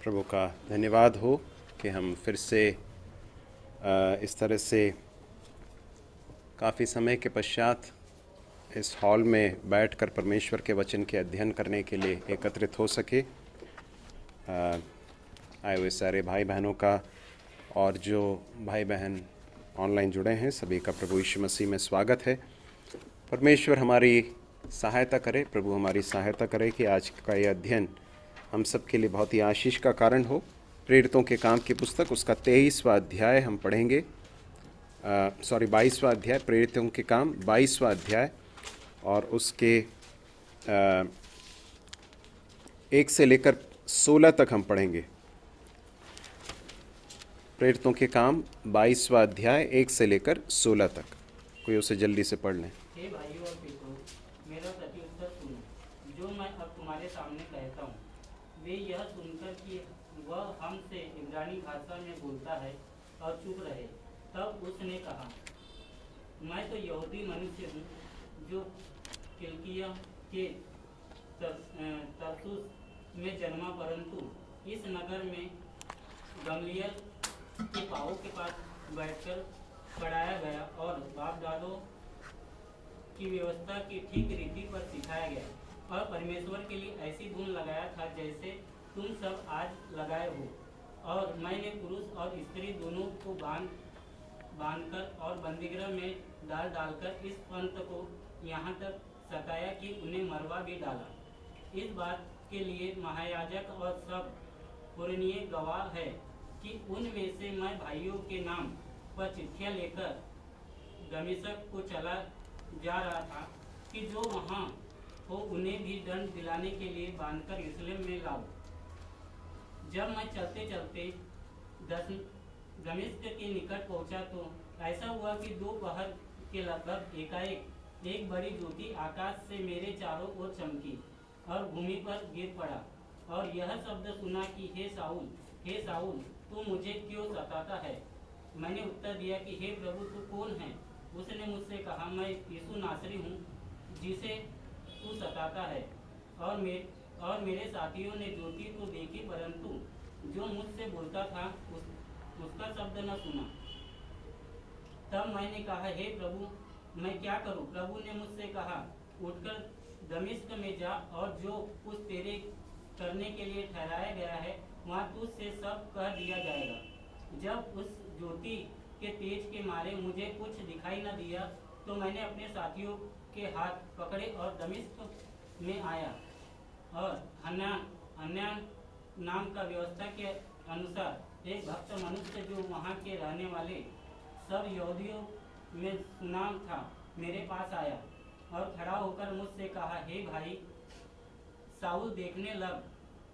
प्रभु का धन्यवाद हो कि हम फिर से इस तरह से काफ़ी समय के पश्चात इस हॉल में बैठकर परमेश्वर के वचन के अध्ययन करने के लिए एकत्रित हो सके। आए हुए सारे भाई बहनों का और जो भाई बहन ऑनलाइन जुड़े हैं सभी का प्रभु यीशु मसीह में स्वागत है। परमेश्वर हमारी सहायता करे, प्रभु हमारी सहायता करे कि आज का ये अध्ययन हम सब के लिए बहुत ही आशीष का कारण हो। प्रेरितों के काम की पुस्तक उसका 23वां अध्याय हम पढ़ेंगे, 22वां अध्याय, प्रेरितों के काम 22वां अध्याय और उसके 1 से लेकर 16 तक हम पढ़ेंगे। प्रेरितों के काम 22वां अध्याय 1 से लेकर 16 तक। कोई उसे जल्दी से पढ़ लें। हे भाइयों और पितरों, मेरा प्रत्युत्तर सुनो, जो मैं अब तुम्हारे सामने कहता हूँ। वे यह सुनकर कि वह हमसे इब्रानी भाषा में बोलता है और चुप रहे। तब उसने कहा, मैं तो यहूदी मनुष्य हूँ, जो किलिकिया के तरसुस में जन्मा, परंतु इस नगर में गमलियल के पाँवों के पास बैठकर पढ़ाया गया और बाप दादों की व्यवस्था की ठीक रीति पर सिखाया गया और परमेश्वर के लिए ऐसी धुन लगाया था जैसे तुम सब आज लगाए हो। और मैंने पुरुष और स्त्री दोनों को बांधकर और बंदीगृह में डालकर इस पंथ को यहाँ तक सताया कि उन्हें मरवा भी डाला। इस बात के लिए महायाजक और सब पुराने गवाह है कि उनमें से मैं भाइयों के नाम पर चिट्ठियाँ लेकर दमिश्क को चला जा रहा था कि जो वहाँ हो उन्हें भी दंड दिलाने के लिए बांधकर यरूशलेम में लाओ। जब मैं चलते चलते दमिश्क के निकट पहुँचा तो ऐसा हुआ कि दोपहर के लगभग एकाएक एक बड़ी ज्योति आकाश से मेरे चारों ओर चमकी और भूमि पर गिर पड़ा और यह शब्द सुना कि हे साउल, तू मुझे क्यों सताता है? मैंने उत्तर दिया कि हे प्रभु, तू कौन है? उसने मुझसे कहा, मैं यीशु नासरी हूँ जिसे तू सताता है। और मेरे साथियों ने ज्योति तो देखी, परंतु जो मुझसे बोलता था उसका शब्द न सुना। तब मैंने कहा, हे प्रभु, मैं क्या करूं? प्रभु ने मुझसे कहा, उठकर दमिश्क में जा और जो कुछ तेरे करने के लिए ठहराया गया है वहाँ तुझसे सब कह दिया जाएगा। जब उस ज्योति के तेज के मारे मुझे कुछ दिखाई न दिया तो मैंने अपने साथियों के हाथ पकड़े और दमिश्क में आया और हन्नान नाम का व्यवस्था के अनुसार एक भक्त मनुष्य जो वहाँ के रहने वाले सब यहूदियों में सुनाम था मेरे पास आया और खड़ा होकर मुझसे कहा, हे भाई साउल, देखने लग।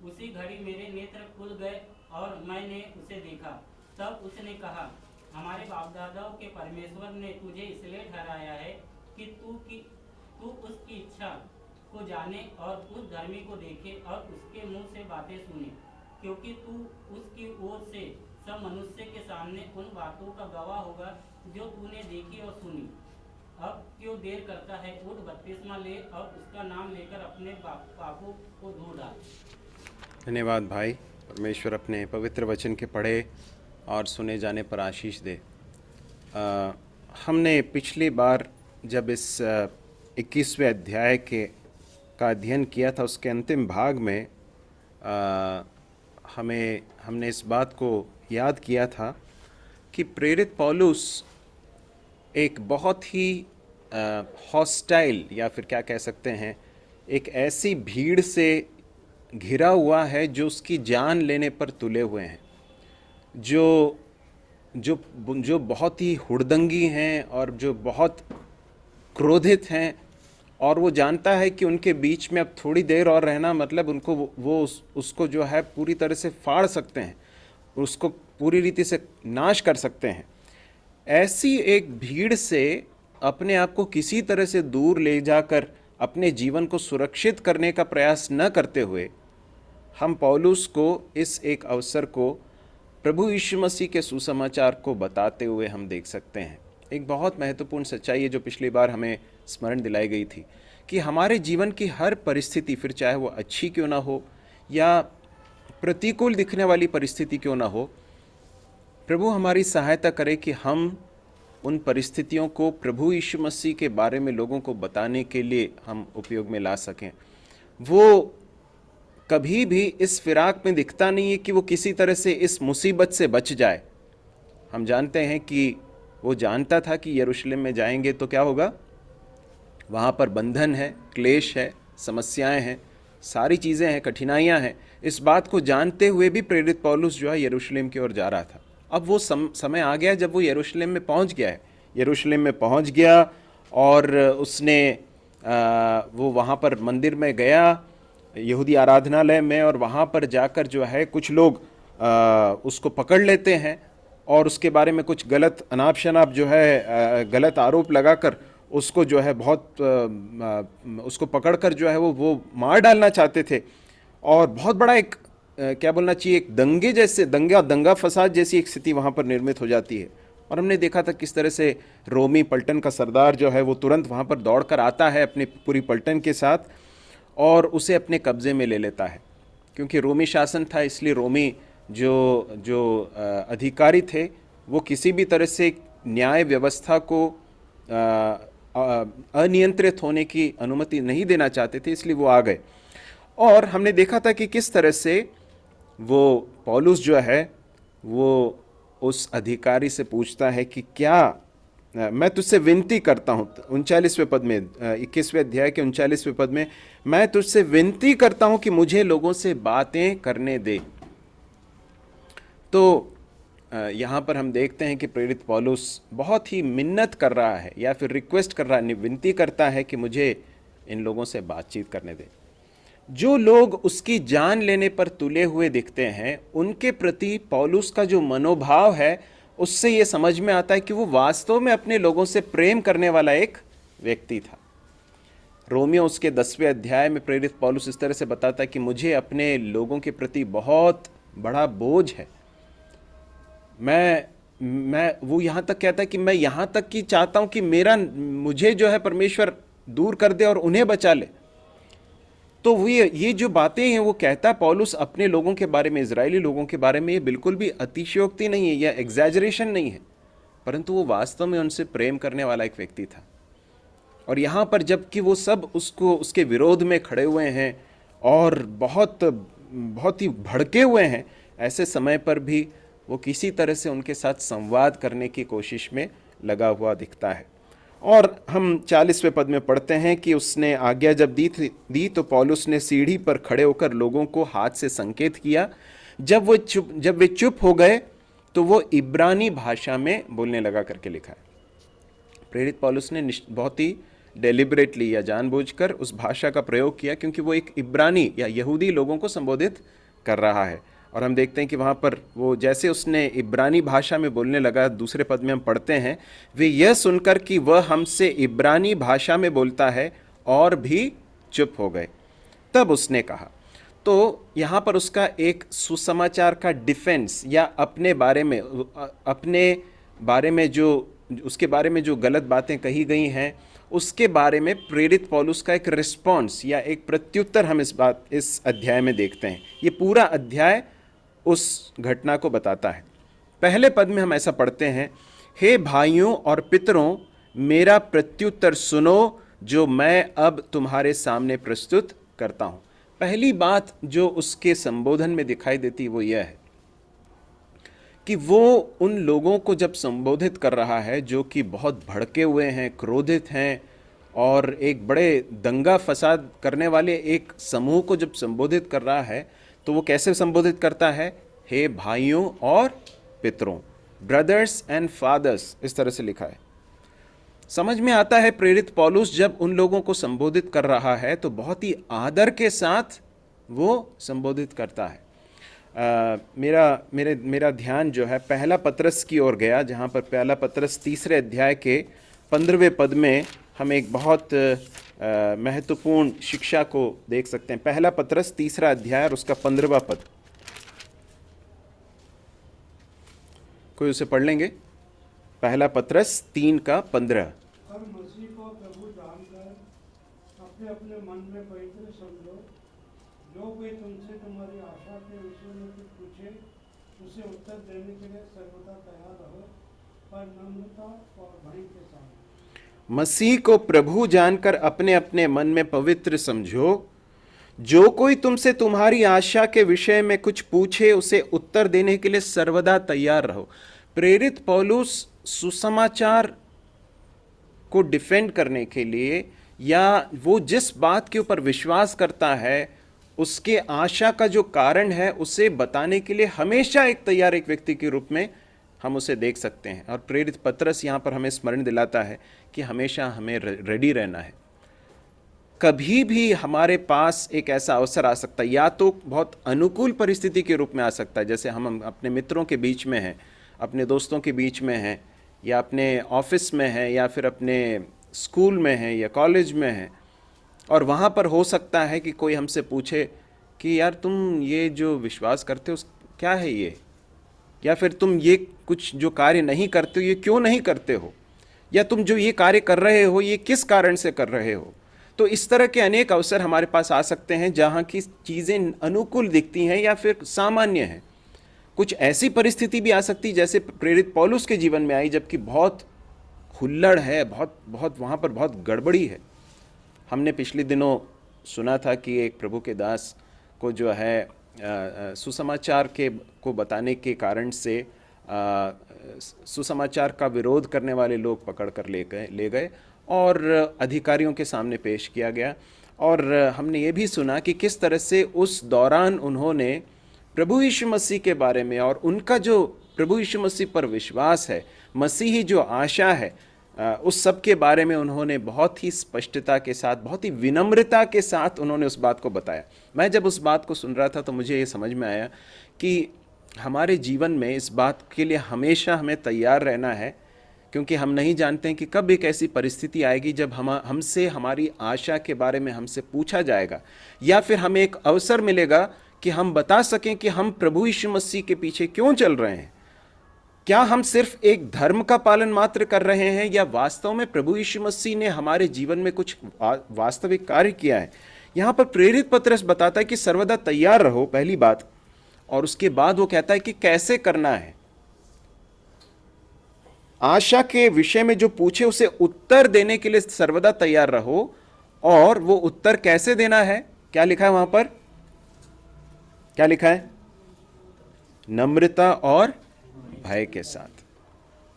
उसी घड़ी मेरे नेत्र खुल गए और मैंने उसे देखा। तब उसने कहा, हमारे बाप दादाओं के परमेश्वर ने तुझे इसलिए ठहराया है कि तू उसकी इच्छा को जाने और उस धर्मी को देखे और उसके मुंह से बातें सुने, क्योंकि तू उसकी ओर से सब मनुष्य के सामने उन बातों का गवाह होगा जो तूने देखी और सुनी। अब क्यों देर करता है? उठ, बपतिस्मा ले और उसका नाम लेकर अपने पापों को धो डाल। धन्यवाद भाई। परमेश्वर अपने पवित्र वचन के पढ़े और सुने जाने पर आशीष दे। हमने पिछली बार जब इस 21वें अध्याय का अध्ययन किया था, उसके अंतिम भाग में हमने इस बात को याद किया था कि प्रेरित पौलुस एक बहुत ही हॉस्टाइल या फिर क्या कह सकते हैं, एक ऐसी भीड़ से घिरा हुआ है जो उसकी जान लेने पर तुले हुए हैं, जो बहुत ही हुड़दंगी हैं और जो बहुत क्रोधित हैं, और वो जानता है कि उनके बीच में अब थोड़ी देर और रहना मतलब उसको जो है पूरी तरह से फाड़ सकते हैं, उसको पूरी रीति से नाश कर सकते हैं। ऐसी एक भीड़ से अपने आप को किसी तरह से दूर ले जाकर अपने जीवन को सुरक्षित करने का प्रयास न करते हुए हम पौलुस को इस एक अवसर को प्रभु यीशु मसीह के सुसमाचार को बताते हुए हम देख सकते हैं। एक बहुत महत्वपूर्ण सच्चाई है जो पिछली बार हमें स्मरण दिलाई गई थी कि हमारे जीवन की हर परिस्थिति, फिर चाहे वो अच्छी क्यों ना हो या प्रतिकूल दिखने वाली परिस्थिति क्यों ना हो, प्रभु हमारी सहायता करे कि हम उन परिस्थितियों को प्रभु यीशु मसीह के बारे में लोगों को बताने के लिए हम उपयोग में ला सकें। वो कभी भी इस फिराक में दिखता नहीं है कि वो किसी तरह से इस मुसीबत से बच जाए। हम जानते हैं कि वो जानता था कि यरूशलेम में जाएंगे तो क्या होगा, वहाँ पर बंधन है, क्लेश है, समस्याएं हैं, सारी चीज़ें हैं, कठिनाइयाँ हैं। इस बात को जानते हुए भी प्रेरित पौलुस जो है यरूशलेम की ओर जा रहा था। अब वो समय आ गया जब वो यरूशलेम में पहुँच गया है। यरूशलेम में पहुँच गया और उसने वो वहाँ पर मंदिर में गया, यहूदी आराधनालय में, और वहाँ पर जाकर जो है कुछ लोग उसको पकड़ लेते हैं और उसके बारे में कुछ गलत अनाप शनाप जो है गलत आरोप लगाकर उसको जो है बहुत उसको पकड़कर जो है वो मार डालना चाहते थे। और बहुत बड़ा एक क्या बोलना चाहिए, एक दंगा फसाद जैसी एक स्थिति वहाँ पर निर्मित हो जाती है। और हमने देखा था किस तरह से रोमी पलटन का सरदार जो है वो तुरंत वहाँ पर दौड़कर आता है अपनी पूरी पलटन के साथ और उसे अपने कब्जे में ले लेता है। क्योंकि रोमी शासन था, इसलिए रोमी जो अधिकारी थे वो किसी भी तरह से न्याय व्यवस्था को अनियंत्रित होने की अनुमति नहीं देना चाहते थे, इसलिए वो आ गए। और हमने देखा था कि किस तरह से वो पौलुस जो है वो उस अधिकारी से पूछता है कि क्या मैं तुझसे विनती करता हूँ, 39वें पद में, 21वें अध्याय के 39वें पद में, मैं तुझसे विनती करता हूँ कि मुझे लोगों से बातें करने दे। तो यहाँ पर हम देखते हैं कि प्रेरित पौलुस बहुत ही मिन्नत कर रहा है या फिर रिक्वेस्ट कर रहा है, विनती करता है कि मुझे इन लोगों से बातचीत करने दे। जो लोग उसकी जान लेने पर तुले हुए दिखते हैं, उनके प्रति पौलुस का जो मनोभाव है उससे ये समझ में आता है कि वो वास्तव में अपने लोगों से प्रेम करने वाला एक व्यक्ति था। रोमियो उसके 10वें अध्याय में प्रेरित पौलुस इस तरह से बताता है कि मुझे अपने लोगों के प्रति बहुत बड़ा बोझ है। मैं वो यहाँ तक कहता है कि मैं यहाँ तक कि चाहता हूँ कि मुझे जो है परमेश्वर दूर कर दे और उन्हें बचा ले। तो वो ये जो बातें हैं वो कहता है पौलुस अपने लोगों के बारे में, इजरायली लोगों के बारे में, ये बिल्कुल भी अतिशयोक्ति नहीं है या एग्जैजरेशन नहीं है, परंतु वो वास्तव में उनसे प्रेम करने वाला एक व्यक्ति था। और यहाँ पर जबकि वो सब उसके विरोध में खड़े हुए हैं और बहुत बहुत ही भड़के हुए हैं, ऐसे समय पर भी वो किसी तरह से उनके साथ संवाद करने की कोशिश में लगा हुआ दिखता है। और हम 40वें पद में पढ़ते हैं कि उसने आज्ञा जब दी तो पौलुस ने सीढ़ी पर खड़े होकर लोगों को हाथ से संकेत किया। जब वे चुप हो गए तो वो इब्रानी भाषा में बोलने लगा करके लिखा है। प्रेरित पौलुस ने बहुत ही डेलिबरेटली या जानबूझकर उस भाषा का प्रयोग किया, क्योंकि वो एक इब्रानी या यहूदी लोगों को संबोधित कर रहा है। और हम देखते हैं कि वहाँ पर वो जैसे उसने इब्रानी भाषा में बोलने लगा, दूसरे पद में हम पढ़ते हैं, वे यह सुनकर कि वह हमसे इब्रानी भाषा में बोलता है और भी चुप हो गए। तब उसने कहा, तो यहाँ पर उसका एक सुसमाचार का डिफेंस या अपने बारे में जो उसके बारे में जो गलत बातें कही गई हैं उसके बारे में प्रेरित पौलुस का एक रिस्पॉन्स या एक प्रत्युत्तर हम इस अध्याय में देखते हैं। ये पूरा अध्याय उस घटना को बताता है। पहले पद में हम ऐसा पढ़ते हैं, हे भाइयों और पितरों, मेरा प्रत्युत्तर सुनो जो मैं अब तुम्हारे सामने प्रस्तुत करता हूं। पहली बात जो उसके संबोधन में दिखाई देती वो यह है कि वो उन लोगों को जब संबोधित कर रहा है जो कि बहुत भड़के हुए हैं, क्रोधित हैं और एक बड़े दंगा फसाद करने वाले एक समूह को जब संबोधित कर रहा है, तो वो कैसे संबोधित करता है, हे भाइयों और पितरों, ब्रदर्स एंड फादर्स, इस तरह से लिखा है। समझ में आता है प्रेरित पौलुस जब उन लोगों को संबोधित कर रहा है तो बहुत ही आदर के साथ वो संबोधित करता है। मेरा ध्यान जो है पहला पत्रस की ओर गया, जहाँ पर पहला पत्रस 3 अध्याय के 15वें पद में हम एक बहुत महत्वपूर्ण शिक्षा को देख सकते हैं। पहला पत्रस 3 अध्याय और उसका 15वां पद, कोई उसे पढ़ लेंगे? पहला पत्रस 3 का 15। और मसीह को प्रभु जानकर अपने अपने मन में पवित्र समझो, जो कोई तुमसे तुम्हारी आशा के विषय में कुछ पूछे उसे उत्तर देने के लिए सर्वदा तैयार रहो, पर नम्रता और भय के साथ। मसीह को प्रभु जानकर अपने अपने मन में पवित्र समझो। जो कोई तुमसे तुम्हारी आशा के विषय में कुछ पूछे उसे उत्तर देने के लिए सर्वदा तैयार रहो। प्रेरित पौलुस सुसमाचार को डिफेंड करने के लिए, या वो जिस बात के ऊपर विश्वास करता है उसके आशा का जो कारण है उसे बताने के लिए हमेशा एक तैयार एक व्यक्ति के रूप में हम उसे देख सकते हैं। और प्रेरित पतरस यहाँ पर हमें स्मरण दिलाता है कि हमेशा हमें रेडी रहना है। कभी भी हमारे पास एक ऐसा अवसर आ सकता है, या तो बहुत अनुकूल परिस्थिति के रूप में आ सकता है, जैसे हम अपने मित्रों के बीच में हैं, अपने दोस्तों के बीच में हैं, या अपने ऑफिस में हैं, या फिर अपने स्कूल में हैं या कॉलेज में हैं, और वहाँ पर हो सकता है कि कोई हमसे पूछे कि यार तुम ये जो विश्वास करते हो क्या है ये, या फिर तुम ये कुछ जो कार्य नहीं करते हो ये क्यों नहीं करते हो, या तुम जो ये कार्य कर रहे हो ये किस कारण से कर रहे हो। तो इस तरह के अनेक अवसर हमारे पास आ सकते हैं जहाँ की चीज़ें अनुकूल दिखती हैं या फिर सामान्य हैं। कुछ ऐसी परिस्थिति भी आ सकती जैसे प्रेरित पौलुस के जीवन में आई, जबकि बहुत हुल्लड़ है, बहुत वहाँ पर बहुत गड़बड़ी है। हमने पिछले दिनों सुना था कि एक प्रभु के दास को जो है सुसमाचार को बताने के कारण से सुसमाचार का विरोध करने वाले लोग पकड़ कर ले गए और अधिकारियों के सामने पेश किया गया। और हमने ये भी सुना कि किस तरह से उस दौरान उन्होंने प्रभु यीशु मसीह के बारे में और उनका जो प्रभु यीशु मसीह पर विश्वास है, मसीही जो आशा है, उस सब के बारे में उन्होंने बहुत ही स्पष्टता के साथ, बहुत ही विनम्रता के साथ उन्होंने उस बात को बताया। मैं जब उस बात को सुन रहा था तो मुझे ये समझ में आया कि हमारे जीवन में इस बात के लिए हमेशा हमें तैयार रहना है, क्योंकि हम नहीं जानते हैं कि कब एक ऐसी परिस्थिति आएगी जब हमसे हमारी आशा के बारे में हमसे पूछा जाएगा, या फिर हमें एक अवसर मिलेगा कि हम बता सकें कि हम प्रभु यीशु मसीह के पीछे क्यों चल रहे हैं। क्या हम सिर्फ एक धर्म का पालन मात्र कर रहे हैं, या वास्तव में प्रभु यीशु मसीह ने हमारे जीवन में कुछ वास्तविक कार्य किया है। यहाँ पर प्रेरित पतरस बताता है कि सर्वदा तैयार रहो, पहली बात, और उसके बाद वो कहता है कि कैसे करना है। आशा के विषय में जो पूछे उसे उत्तर देने के लिए सर्वदा तैयार रहो। और वो उत्तर कैसे देना है, क्या लिखा है वहां पर, क्या लिखा है? नम्रता और भय के साथ,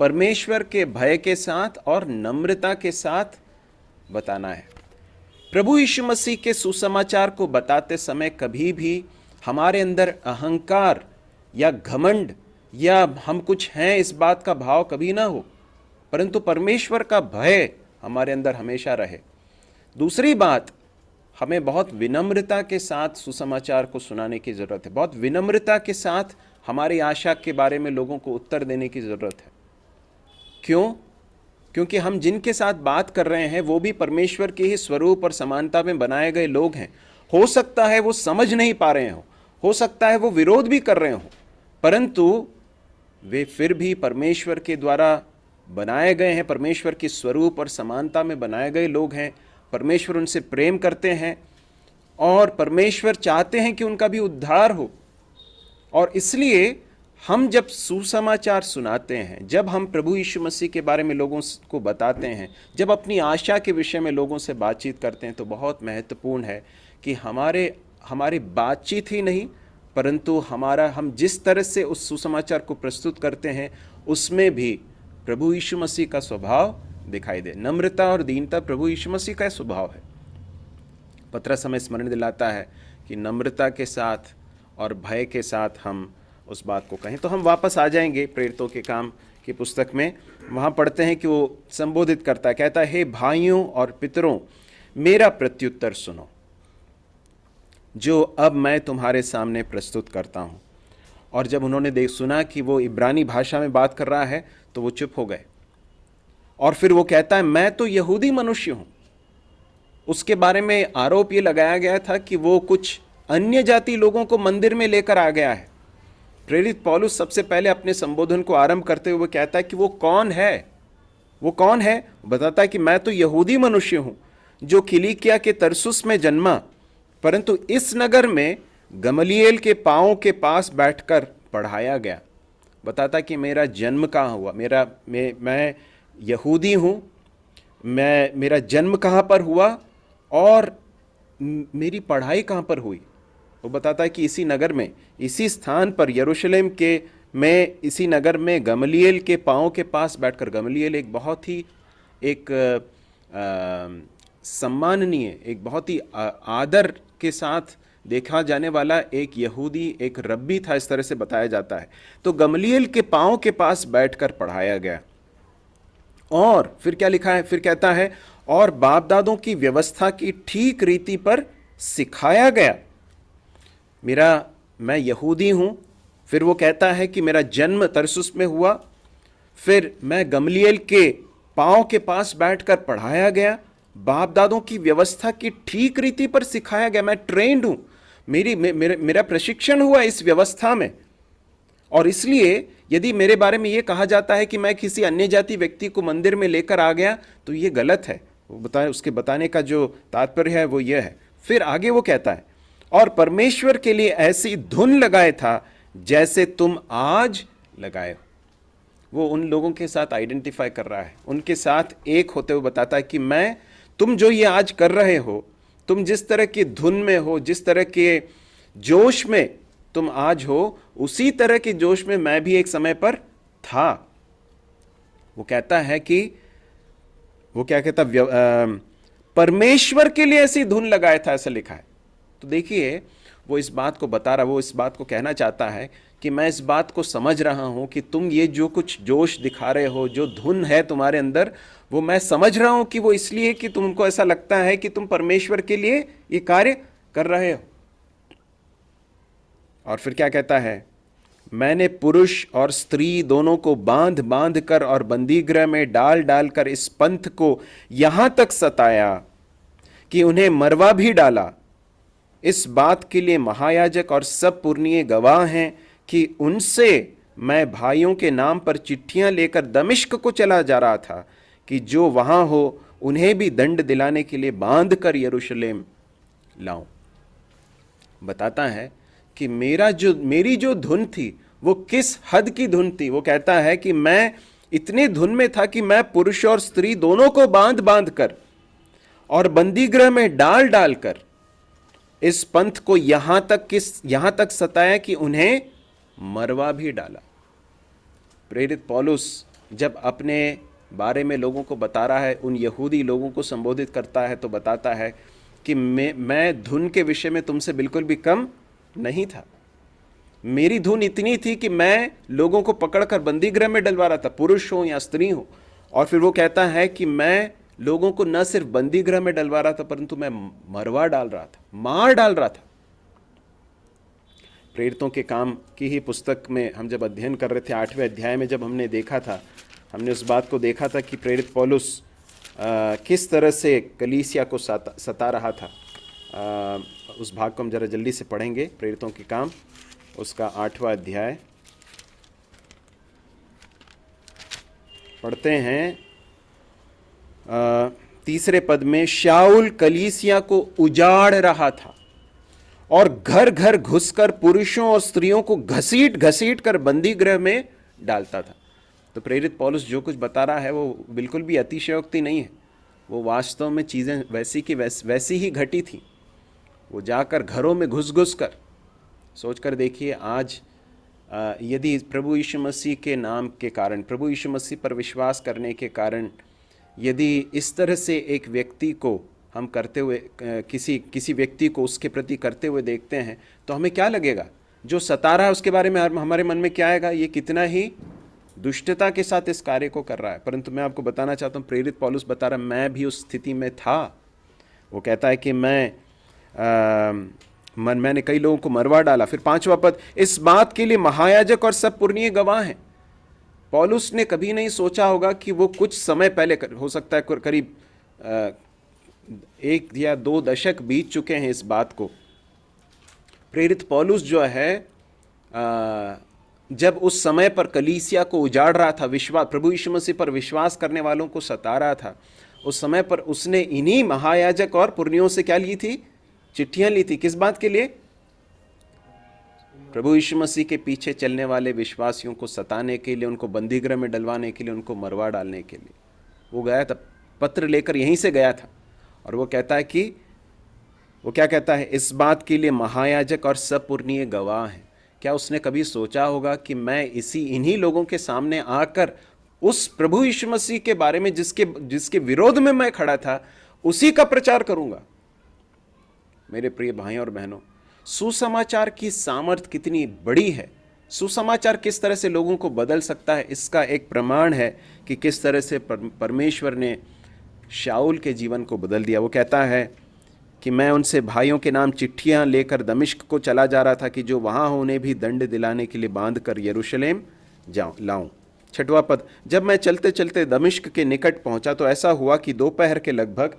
परमेश्वर के भय के साथ और नम्रता के साथ बताना है। प्रभु यीशु मसीह के सुसमाचार को बताते समय कभी भी हमारे अंदर अहंकार या घमंड या हम कुछ हैं इस बात का भाव कभी ना हो, परंतु परमेश्वर का भय हमारे अंदर हमेशा रहे। दूसरी बात, हमें बहुत विनम्रता के साथ सुसमाचार को सुनाने की ज़रूरत है। बहुत विनम्रता के साथ हमारी आशा के बारे में लोगों को उत्तर देने की ज़रूरत है। क्यों? क्योंकि हम जिनके साथ बात कर रहे हैं वो भी परमेश्वर के ही स्वरूप और समानता में बनाए गए लोग हैं। हो सकता है वो समझ नहीं पा रहे हो सकता है वो विरोध भी कर रहे हो, परंतु वे फिर भी परमेश्वर के द्वारा बनाए गए हैं, परमेश्वर के स्वरूप और समानता में बनाए गए लोग हैं। परमेश्वर उनसे प्रेम करते हैं और परमेश्वर चाहते हैं कि उनका भी उद्धार हो। और इसलिए हम जब सुसमाचार सुनाते हैं, जब हम प्रभु यीशु मसीह के बारे में लोगों को बताते हैं, जब अपनी आशा के विषय में लोगों से बातचीत करते हैं, तो बहुत महत्वपूर्ण है कि हमारी बातचीत ही नहीं, परंतु हम जिस तरह से उस सुसमाचार को प्रस्तुत करते हैं उसमें भी प्रभु यीशु मसीह का स्वभाव दिखाई दे। नम्रता और दीनता प्रभु यीशु मसीह का स्वभाव है। पतरस हमें स्मरण दिलाता है कि नम्रता के साथ और भय के साथ हम उस बात को कहें। तो हम वापस आ जाएंगे प्रेरितों के काम की पुस्तक में। वहाँ पढ़ते हैं कि वो संबोधित करता है, कहता है, हे भाइयों और पितरों, मेरा प्रत्युत्तर सुनो जो अब मैं तुम्हारे सामने प्रस्तुत करता हूँ। और जब उन्होंने सुना कि वो इब्रानी भाषा में बात कर रहा है तो वो चुप हो गए। और फिर वो कहता है, मैं तो यहूदी मनुष्य हूँ। उसके बारे में आरोप ये लगाया गया था कि वो कुछ अन्य जाति लोगों को मंदिर में लेकर आ गया है। प्रेरित पौलुस सबसे पहले अपने संबोधन को आरंभ करते हुए कहता है कि वो कौन है। वो कौन है? बताता है कि मैं तो यहूदी मनुष्य हूँ जो किलिकिया के तरसुस में जन्मा परंतु इस नगर में गमलीएल के पांवों के पास बैठकर पढ़ाया गया। बताता कि मेरा जन्म कहाँ हुआ, मैं यहूदी हूँ, मेरा जन्म कहाँ पर हुआ और मेरी पढ़ाई कहाँ पर हुई। वो बताता है कि इसी नगर में, इसी स्थान पर, यरूशलेम के में, इसी नगर में गमलीएल के पांवों के पास बैठकर। गमलीएल एक बहुत ही एक सम्माननीय, एक बहुत ही आदर के साथ देखा जाने वाला एक यहूदी, एक रब्बी था, इस तरह से बताया जाता है। तो गमलीएल के पांवों के पास बैठकर पढ़ाया गया। और फिर क्या लिखा है, फिर कहता है और बाप दादों की व्यवस्था की ठीक रीति पर सिखाया गया। मैं यहूदी हूं, फिर वो कहता है कि मेरा जन्म तरसुस में हुआ, फिर मैं गमलीएल के पांव के पास बैठकर पढ़ाया गया, बाप दादों की व्यवस्था की ठीक रीति पर सिखाया गया। मैं ट्रेंड हूं, मेरा प्रशिक्षण हुआ इस व्यवस्था में। और इसलिए यदि मेरे बारे में यह कहा जाता है कि मैं किसी अन्य जाति व्यक्ति को मंदिर में लेकर आ गया, तो यह गलत है। उसके बताने का जो तात्पर्य है वो यह है। फिर आगे वो कहता है और परमेश्वर के लिए ऐसी धुन लगाए था जैसे तुम आज लगाए हो। वो उन लोगों के साथ आइडेंटिफाई कर रहा है, उनके साथ एक होते हुए बताता है कि तुम जो ये आज कर रहे हो, तुम जिस तरह की धुन में हो, जिस तरह के जोश में तुम आज हो, उसी तरह के जोश में मैं भी एक समय पर था। वो कहता है कि वो क्या कहता, परमेश्वर के लिए ऐसी धुन लगाया था, ऐसा लिखा है। तो देखिए वो इस बात को बता रहा, वो इस बात को कहना चाहता है कि मैं इस बात को समझ रहा हूं कि तुम ये जो कुछ जोश दिखा रहे हो, जो धुन है तुम्हारे अंदर, वो मैं समझ रहा हूं कि वो इसलिए कि तुमको ऐसा लगता है कि तुम परमेश्वर के लिए ये कार्य कर रहे हो। और फिर क्या कहता है, मैंने पुरुष और स्त्री दोनों को बांध बांध कर और बंदीगृह में डाल डाल कर इस पंथ को यहां तक सताया कि उन्हें मरवा भी डाला। इस बात के लिए महायाजक और सब पुरनिये गवाह हैं कि उनसे मैं भाइयों के नाम पर चिट्ठियां लेकर दमिश्क को चला जा रहा था कि जो वहां हो उन्हें भी दंड दिलाने के लिए बांध कर यरूशलेम लाऊं। बताता है कि मेरी जो धुन थी वो किस हद की धुन थी। वो कहता है कि मैं इतने धुन में था कि मैं पुरुष और स्त्री दोनों को बांध बांध कर और बंदीगृह में डाल डाल कर इस पंथ को यहां तक सताया कि उन्हें मरवा भी डाला। प्रेरित पौलुस जब अपने बारे में लोगों को बता रहा है, उन यहूदी लोगों को संबोधित करता है, तो बताता है कि मैं धुन के विषय में तुमसे बिल्कुल भी कम नहीं था। मेरी धुन इतनी थी कि मैं लोगों को पकड़कर बंदीगृह में डलवा रहा था, पुरुष हो या स्त्री हो। और फिर वो कहता है कि मैं लोगों को न सिर्फ बंदीगृह में डलवा रहा था, परंतु मैं मरवा डाल रहा था, मार डाल रहा था। प्रेरितों के काम की ही पुस्तक में हम जब अध्ययन कर रहे थे, 8वें अध्याय में जब हमने देखा था, हमने उस बात को देखा था कि प्रेरित पौलुस किस तरह से कलीसिया को सता रहा था। उस भाग को हम जरा जल्दी से पढ़ेंगे। प्रेरितों के काम उसका 8वां अध्याय पढ़ते हैं। 3 पद में, शाऊल कलीसिया को उजाड़ रहा था और घर घर घुसकर पुरुषों और स्त्रियों को घसीट घसीट कर बंदीगृह में डालता था। तो प्रेरित पौलुस जो कुछ बता रहा है वो बिल्कुल भी अतिशयोक्ति नहीं है। वो वास्तव में चीज़ें वैसी की वैसी ही घटी थी। वो जाकर घरों में घुस घुस कर, सोच कर देखिए, आज यदि प्रभु यीशु मसीह के नाम के कारण, प्रभु यीशु मसीह पर विश्वास करने के कारण यदि इस तरह से एक व्यक्ति को हम करते हुए, किसी व्यक्ति को उसके प्रति करते हुए देखते हैं, तो हमें क्या लगेगा? जो सता रहा है उसके बारे में हमारे मन में क्या आएगा? ये कितना ही दुष्टता के साथ इस कार्य को कर रहा है। परंतु मैं आपको बताना चाहता हूँ, प्रेरित पौलुस बता रहा है, मैं भी उस स्थिति में था। वो कहता है कि मैंने कई लोगों को मरवा डाला। फिर 5वां पद, इस बात के लिए महायाजक और सब पुरनिये गवाह हैं। पौलुस ने कभी नहीं सोचा होगा कि वो कुछ समय पहले, हो सकता है करीब 1 या 2 दशक बीत चुके हैं इस बात को। प्रेरित पौलुस जो है जब उस समय पर कलीसिया को उजाड़ रहा था, प्रभु यीशु मसीह पर विश्वास करने वालों को सता रहा था, उस समय पर उसने इन्हीं महायाजक और पुरनियों से क्या ली थी? चिट्ठियां ली थी किस बात के लिए? प्रभु यीशु मसीह के पीछे चलने वाले विश्वासियों को सताने के लिए, उनको बंदीगृह में डलवाने के लिए, उनको मरवा डालने के लिए वो गया था, पत्र लेकर यहीं से गया था। और वो कहता है कि वो क्या कहता है, इस बात के लिए महायाजक और सब पुरनीय गवाह हैं। क्या उसने कभी सोचा होगा कि मैं इन्हीं लोगों के सामने आकर उस प्रभु यीशु मसीह के बारे में जिसके विरोध में मैं खड़ा था उसी का प्रचार करूंगा? मेरे प्रिय भाइयों और बहनों, सुसमाचार की सामर्थ कितनी बड़ी है, सुसमाचार किस तरह से लोगों को बदल सकता है, इसका एक प्रमाण है कि किस तरह से परमेश्वर ने शाऊल के जीवन को बदल दिया। वो कहता है कि मैं उनसे भाइयों के नाम चिट्ठियां लेकर दमिश्क को चला जा रहा था कि जो वहां हो उन्हें भी दंड दिलाने के लिए बांध कर यरूशलेम लाऊं। 6वां पद, जब मैं चलते चलते दमिश्क के निकट पहुंचा तो ऐसा हुआ कि दोपहर के लगभग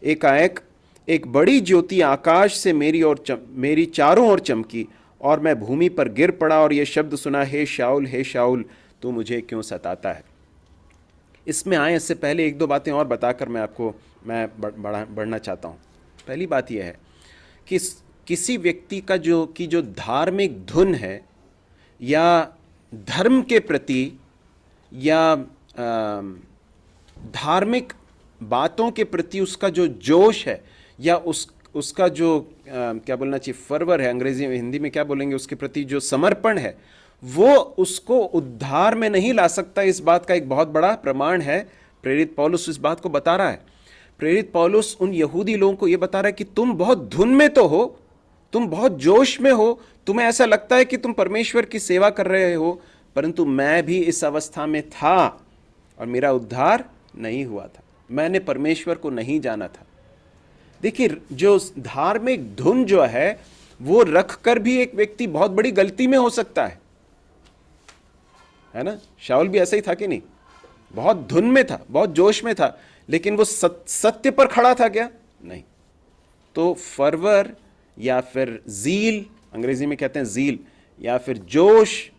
एकाएक एक बड़ी ज्योति आकाश से मेरी चारों ओर चमकी और मैं भूमि पर गिर पड़ा और यह शब्द सुना, हे शाऊल तू मुझे क्यों सताता है। इसमें आए इससे पहले एक दो बातें और बताकर मैं बढ़ना चाहता हूँ। पहली बात यह है कि किसी व्यक्ति का जो धार्मिक धुन है या धर्म के प्रति या धार्मिक बातों के प्रति उसका जो जोश है या उसका जो क्या बोलना चाहिए, फर्वर है, अंग्रेजी में हिंदी में क्या बोलेंगे, उसके प्रति जो समर्पण है, वो उसको उद्धार में नहीं ला सकता। इस बात का एक बहुत बड़ा प्रमाण है। प्रेरित पौलुस इस बात को बता रहा है। प्रेरित पौलुस उन यहूदी लोगों को यह बता रहा है कि तुम बहुत धुन में तो हो, तुम बहुत जोश में हो, तुम्हें ऐसा लगता है कि तुम परमेश्वर की सेवा कर रहे हो, परंतु मैं भी इस अवस्था में था और मेरा उद्धार नहीं हुआ था, मैंने परमेश्वर को नहीं जाना था। देखिए, जो धार्मिक धुन जो है वो रखकर भी एक व्यक्ति बहुत बड़ी गलती में हो सकता है ना। शाऊल भी ऐसा ही था कि नहीं, बहुत धुन में था, बहुत जोश में था, लेकिन वो सत्य पर खड़ा था क्या? नहीं। तो फर्वर या फिर ज़ील, अंग्रेजी में कहते हैं ज़ील, या फिर जोश,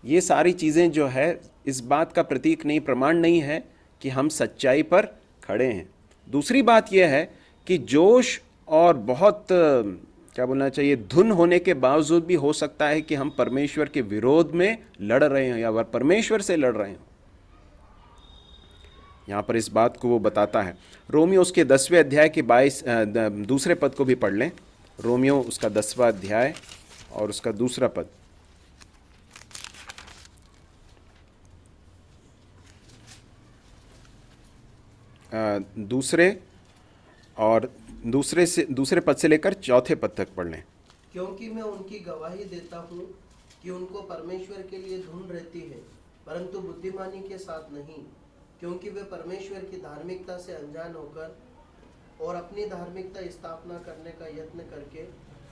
ये सारी चीज़ें जो है इस बात का प्रतीक नहीं, प्रमाण नहीं है कि हम सच्चाई पर खड़े हैं। दूसरी बात यह है कि जोश और बहुत क्या बोलना चाहिए, धुन होने के बावजूद भी हो सकता है कि हम परमेश्वर के विरोध में लड़ रहे हैं या परमेश्वर से लड़ रहे हैं। यहाँ पर इस बात को वो बताता है। रोमियो उसके 10वें अध्याय के 22 पद को भी पढ़ लें। रोमियो उसका 10वां अध्याय और उसका 2 पद। दूसरे पद से लेकर 4 पद तक पढ़ लें। क्योंकि मैं उनकी गवाही देता हूँ कि उनको परमेश्वर के लिए धुन रहती है, परंतु बुद्धिमानी के साथ नहीं, क्योंकि वे परमेश्वर की धार्मिकता से अनजान होकर और अपनी धार्मिकता स्थापना करने का यत्न करके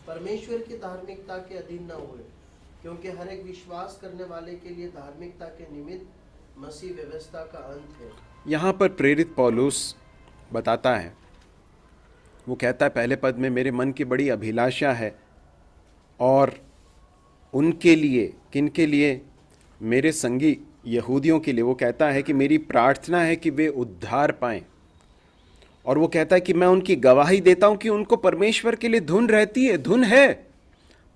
परमेश्वर की धार्मिकता के अधीन न हुए, क्योंकि हर एक विश्वास करने वाले के लिए धार्मिकता के निमित्त मसीह व्यवस्था का अंत है। यहाँ पर प्रेरित पौलुस बताता है, वो कहता है पहले पद में, मेरे मन की बड़ी अभिलाषा है और उनके लिए, किनके लिए? मेरे संगी यहूदियों के लिए। वो कहता है कि मेरी प्रार्थना है कि वे उद्धार पाएं। और वो कहता है कि मैं उनकी गवाही देता हूं कि उनको परमेश्वर के लिए धुन रहती है, धुन है,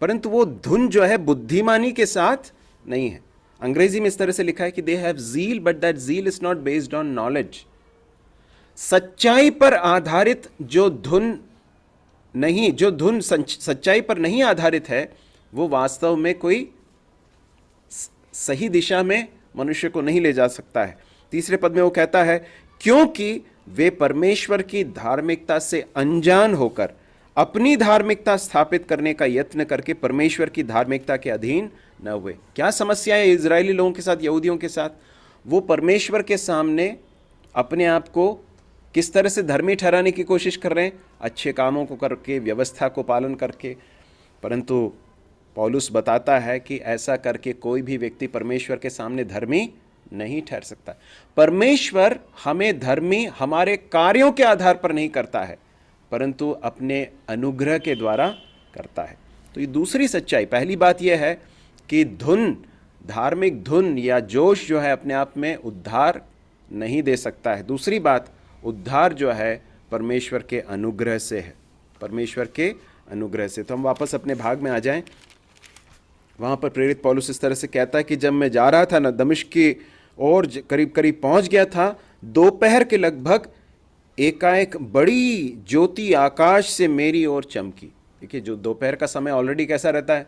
परंतु वो धुन जो है बुद्धिमानी के साथ नहीं है। अंग्रेजी में इस तरह से लिखा है कि they have zeal but that zeal is not based on knowledge. सच्चाई पर आधारित जो धुन नहीं, जो धुन सच्चाई पर नहीं आधारित है, वो वास्तव में कोई सही दिशा में मनुष्य को नहीं ले जा सकता है। 3 पद में वो कहता है, क्योंकि वे परमेश्वर की धार्मिकता से अनजान होकर अपनी धार्मिकता स्थापित करने का यत्न करके परमेश्वर की धार्मिकता के अधीन न हुए। क्या समस्या है इजरायली लोगों के साथ, यहूदियों के साथ? वो परमेश्वर के सामने अपने आप को किस तरह से धर्मी ठहराने की कोशिश कर रहे हैं? अच्छे कामों को करके, व्यवस्था को पालन करके। परंतु पौलुस बताता है कि ऐसा करके कोई भी व्यक्ति परमेश्वर के सामने धर्मी नहीं ठहर सकता। परमेश्वर हमें धर्मी हमारे कार्यों के आधार पर नहीं करता है, परंतु अपने अनुग्रह के द्वारा करता है। तो ये दूसरी सच्चाई। पहली बात यह है कि धुन, धार्मिक धुन या जोश जो है अपने आप में उद्धार नहीं दे सकता है। दूसरी बात, उद्धार जो है परमेश्वर के अनुग्रह से है। परमेश्वर के अनुग्रह से। तो हम वापस अपने भाग में आ जाएं। वहाँ पर प्रेरित पौलुस इस तरह से कहता है कि जब मैं जा रहा था ना दमिश्क की ओर, करीब करीब पहुँच गया था, दोपहर के लगभग एकाएक बड़ी ज्योति आकाश से मेरी ओर चमकी। देखिए, जो दोपहर का समय ऑलरेडी कैसा रहता है,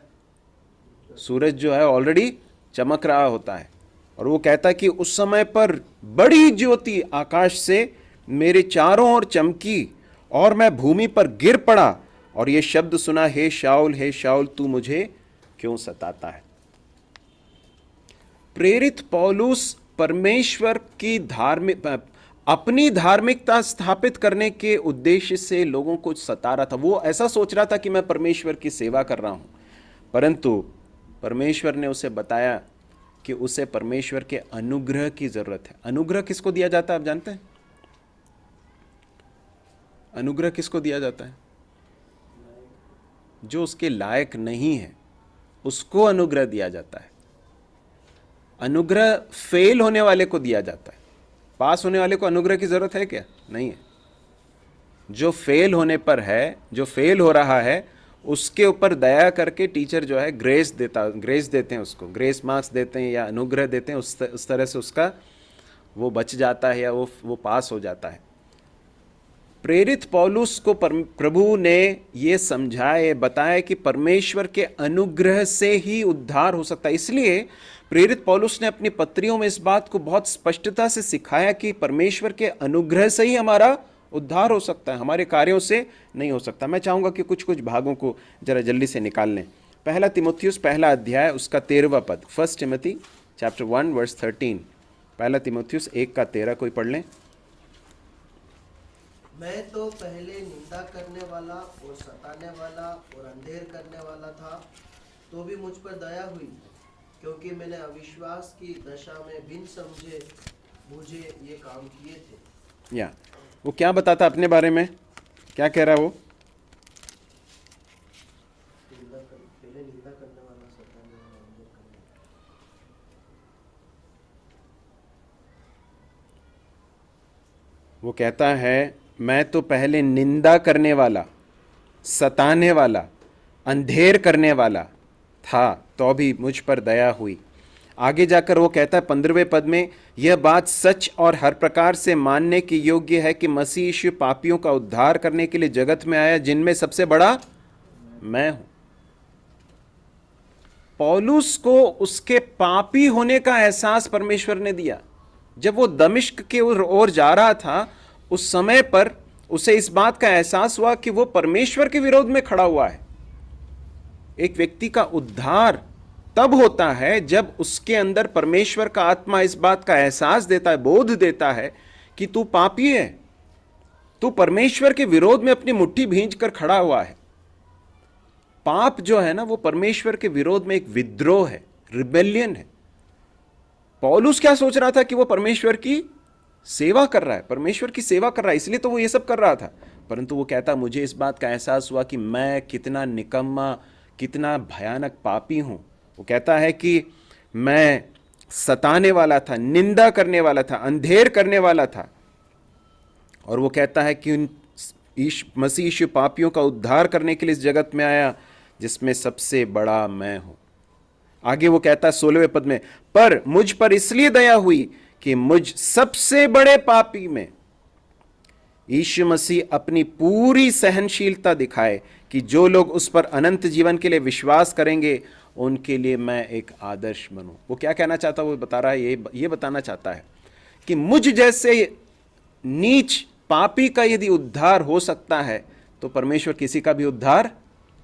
सूरज जो है ऑलरेडी चमक रहा होता है, और वो कहता है कि उस समय पर बड़ी ज्योति आकाश से मेरे चारों ओर चमकी और मैं भूमि पर गिर पड़ा और ये शब्द सुना, हे शाऊल तू मुझे क्यों सताता है। प्रेरित पौलुस परमेश्वर की अपनी धार्मिकता स्थापित करने के उद्देश्य से लोगों को सता रहा था। वो ऐसा सोच रहा था कि मैं परमेश्वर की सेवा कर रहा हूं, परंतु परमेश्वर ने उसे बताया कि उसे परमेश्वर के अनुग्रह की जरूरत है। अनुग्रह किसको दिया जाता है, आप जानते हैं? अनुग्रह किसको दिया जाता है? जो उसके लायक नहीं है उसको अनुग्रह दिया जाता है। अनुग्रह फेल होने वाले को दिया जाता है। पास होने वाले को अनुग्रह की जरूरत है क्या? नहीं है। जो फेल होने पर है, जो फेल हो रहा है, उसके ऊपर दया करके टीचर जो है ग्रेस देते हैं, उसको ग्रेस मार्क्स देते हैं या अनुग्रह देते हैं। उस तरह से उसका वो बच जाता है या वो पास हो जाता है। प्रेरित पौलुस को प्रभु ने ये समझाया, बताया कि परमेश्वर के अनुग्रह से ही उद्धार हो सकता है। इसलिए प्रेरित पौलुस ने अपनी पत्रियों में इस बात को बहुत स्पष्टता से सिखाया कि परमेश्वर के अनुग्रह से ही हमारा उद्धार हो सकता है, हमारे कार्यों से नहीं हो सकता। मैं चाहूँगा कि कुछ कुछ भागों को जरा जल्दी से निकाल लें। पहला तिमुथियुस पहला अध्याय उसका 13वां पद, 1 टिमोथी चैप्टर 1 वर्स 13। पहला तिमुथियुस 1:13 कोई पढ़ लें। मैं तो पहले निंदा करने वाला और सताने वाला और अंधेर करने वाला था, तो भी मुझ पर दया हुई, क्योंकि मैंने अविश्वास की दशा में बिन समझे बूझे ये काम किए थे। या वो क्या बताता अपने बारे में, क्या कह रहा है वो? पहले निंदा करने वाला, सताने वाला, अंधेर करने वाला। वो कहता है मैं तो पहले निंदा करने वाला, सताने वाला, अंधेर करने वाला था, तो भी मुझ पर दया हुई। आगे जाकर वो कहता है 15वें पद में, यह बात सच और हर प्रकार से मानने के योग्य है कि मसीह यीशु पापियों का उद्धार करने के लिए जगत में आया, जिनमें सबसे बड़ा मैं हूं। पौलुस को उसके पापी होने का एहसास परमेश्वर ने दिया। जब वो दमिश्क के ओर जा रहा था, उस समय पर उसे इस बात का एहसास हुआ कि वो परमेश्वर के विरोध में खड़ा हुआ है। एक व्यक्ति का उद्धार तब होता है जब उसके अंदर परमेश्वर का आत्मा इस बात का एहसास देता है, बोध देता है कि तू पापी है, तू परमेश्वर के विरोध में अपनी मुट्ठी भींच कर खड़ा हुआ है। पाप जो है ना, वो परमेश्वर के विरोध में एक विद्रोह है, रिबेलियन है। पौलुस क्या सोच रहा था कि वो परमेश्वर की सेवा कर रहा है, परमेश्वर की सेवा कर रहा है, इसलिए तो वो ये सब कर रहा था। परंतु वो कहता, मुझे इस बात का एहसास हुआ कि मैं कितना निकम्मा, कितना भयानक पापी हूं। वो कहता है कि मैं सताने वाला था, निंदा करने वाला था, अंधेर करने वाला था। और वो कहता है कि मसीह यीशु पापियों का उद्धार करने के लिए इस जगत में आया, जिसमें सबसे बड़ा मैं हूं। आगे वो कहता है 16वें पद में, पर मुझ पर इसलिए दया हुई कि मुझ सबसे बड़े पापी में यीशु मसीह अपनी पूरी सहनशीलता दिखाए कि जो लोग उस पर अनंत जीवन के लिए विश्वास करेंगे उनके लिए मैं एक आदर्श बनूं। वो क्या कहना चाहता है, वो बता रहा है, ये बताना चाहता है कि मुझ जैसे नीच पापी का यदि उद्धार हो सकता है तो परमेश्वर किसी का भी उद्धार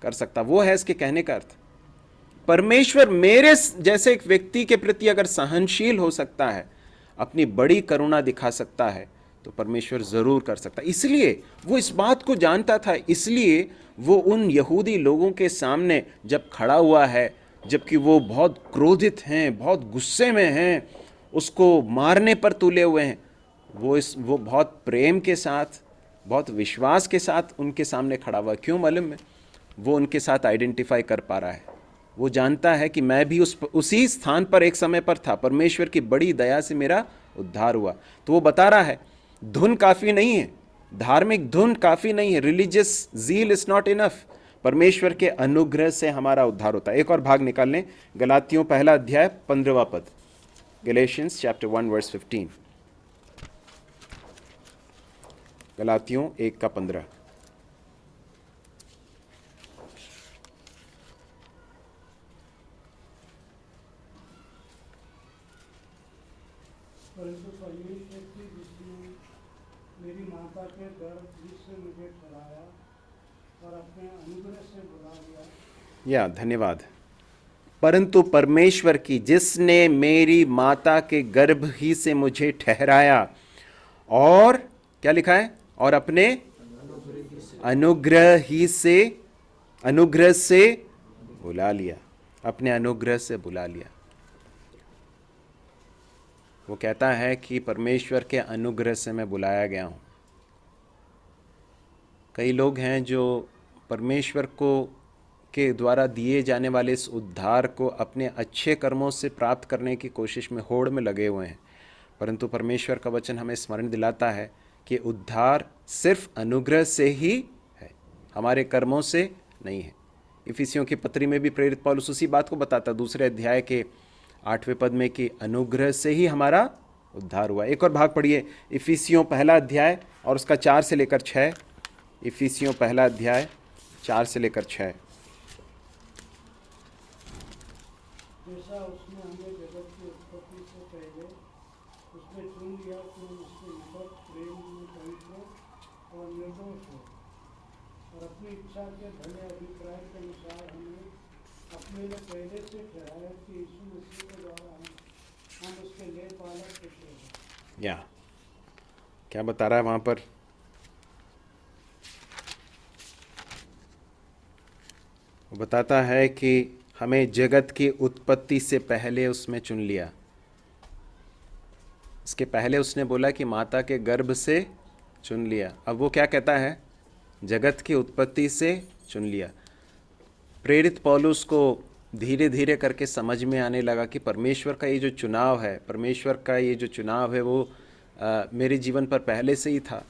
कर सकता। वो है इसके कहने का अर्थ। परमेश्वर मेरे जैसे एक व्यक्ति के प्रति अगर सहनशील हो सकता है, अपनी बड़ी करुणा दिखा सकता है, तो परमेश्वर जरूर कर सकता है। इसलिए वो इस बात को जानता था, इसलिए वो उन यहूदी लोगों के सामने जब खड़ा हुआ है, जबकि वो बहुत क्रोधित हैं, बहुत गुस्से में हैं, उसको मारने पर तुले हुए हैं, वो बहुत प्रेम के साथ, बहुत विश्वास के साथ उनके सामने खड़ा हुआ है। क्यों मालूम है? वो उनके साथ आइडेंटिफाई कर पा रहा है। वो जानता है कि मैं भी उसी स्थान पर एक समय पर था, परमेश्वर की बड़ी दया से मेरा उद्धार हुआ। तो वो बता रहा है, धुन काफ़ी नहीं है, धार्मिक धुन काफ़ी नहीं है, religious zeal is not enough. परमेश्वर के अनुग्रह से हमारा उद्धार होता है। एक और भाग निकाल लें, गलातियों पहला अध्याय 15वां पद, गैलेशियंस चैप्टर 1 वर्स 15, गलातियों 1:15। परंतु परमेश्वर की जिसने मेरी माता के गर्भ से मुझे ठहराया और अपने अनुग्रह से बुला लिया। धन्यवाद। परंतु परमेश्वर की जिसने मेरी माता के गर्भ ही से मुझे ठहराया और क्या लिखा है, और अपने अनुग्रह से बुला लिया, अपने अनुग्रह से बुला लिया। वो कहता है कि परमेश्वर के अनुग्रह से मैं बुलाया गया हूँ। कई लोग हैं जो परमेश्वर को के द्वारा दिए जाने वाले इस उद्धार को अपने अच्छे कर्मों से प्राप्त करने की कोशिश में होड़ में लगे हुए हैं, परंतु परमेश्वर का वचन हमें स्मरण दिलाता है कि उद्धार सिर्फ अनुग्रह से ही है, हमारे कर्मों से नहीं है। इफिसियों की पत्री में भी प्रेरित पौलुस उसी बात को बताता, 2 अध्याय के 8वें पद में, कि अनुग्रह से ही हमारा उद्धार हुआ। एक और भाग पढ़िए, इफिसियों पहला अध्याय और उसका 4 से लेकर 6। इफिसियों पहला अध्याय 4 से लेकर 6। जैसा उसने हमें जगत की उत्पत्ति से पहले उसने चुन लिया कि हम उसके निकट प्रेम में पवित्र और निर्दोष हो, और अपनी इच्छा के भले अभिप्राय के अनुसार हमें अपने लिए पहले से ठहराया कि यीशु मसीह के द्वारा हम उसके लिए पालक होते हैं। क्या बता रहा है वहां पर? वो बताता है कि हमें जगत की उत्पत्ति से पहले उसमें चुन लिया। इसके पहले उसने बोला कि माता के गर्भ से चुन लिया। अब वो क्या कहता है? जगत की उत्पत्ति से चुन लिया। प्रेरित पौलुस को धीरे धीरे करके समझ में आने लगा कि परमेश्वर का ये जो चुनाव है, वो मेरे जीवन पर पहले से ही था।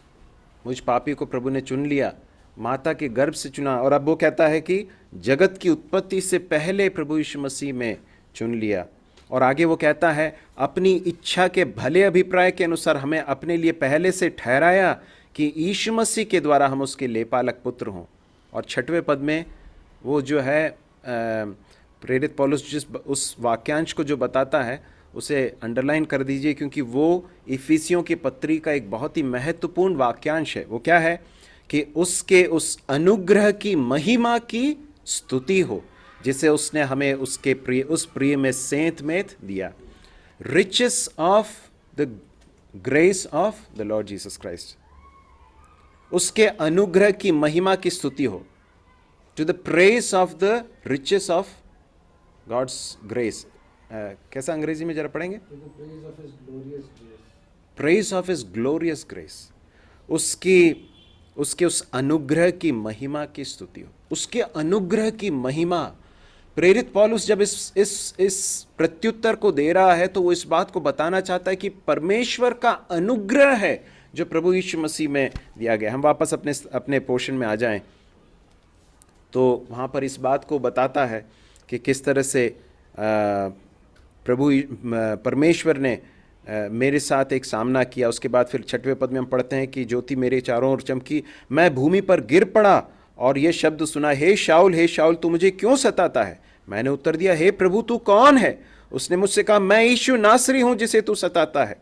मुझ पापी को प्रभु ने चुन लिया, माता के गर्भ से चुना, और अब वो कहता है कि जगत की उत्पत्ति से पहले प्रभु यीशु मसीह में चुन लिया। और आगे वो कहता है अपनी इच्छा के भले अभिप्राय के अनुसार हमें अपने लिए पहले से ठहराया कि यीशु मसीह के द्वारा हम उसके लेपालक पुत्र हों। और 6वें पद में वो जो है प्रेरित पौलुस जिस उस वाक्यांश को जो बताता है उसे अंडरलाइन कर दीजिए, क्योंकि वो इफिसियों की पत्री का एक बहुत ही महत्वपूर्ण वाक्यांश है। वो क्या है कि उसके उस अनुग्रह की महिमा की स्तुति हो जिसे उसने हमें उसके प्रिय में सेंत में दिया। Riches of the grace of the Lord Jesus Christ, उसके अनुग्रह की महिमा की स्तुति हो। To the praise of the riches of God's grace, कैसा अंग्रेजी में जरा पढ़ेंगे? Praise of his glorious grace, उसके उस अनुग्रह की महिमा की स्तुति हो। उसके अनुग्रह की महिमा, प्रेरित पौलुस जब इस प्रत्युत्तर को दे रहा है तो वो इस बात को बताना चाहता है कि परमेश्वर का अनुग्रह है जो प्रभु यीशु मसीह में दिया गया। हम वापस अपने पोर्शन में आ जाएं तो वहाँ पर इस बात को बताता है कि किस तरह से परमेश्वर ने मेरे साथ एक सामना किया। उसके बाद फिर 6वें पद में हम पढ़ते हैं कि ज्योति मेरे चारों ओर चमकी, मैं भूमि पर गिर पड़ा और ये शब्द सुना, हे शाऊल तू मुझे क्यों सताता है? मैंने उत्तर दिया, हे प्रभु तू कौन है? उसने मुझसे कहा, मैं यीशु नासरी हूं जिसे तू सताता है।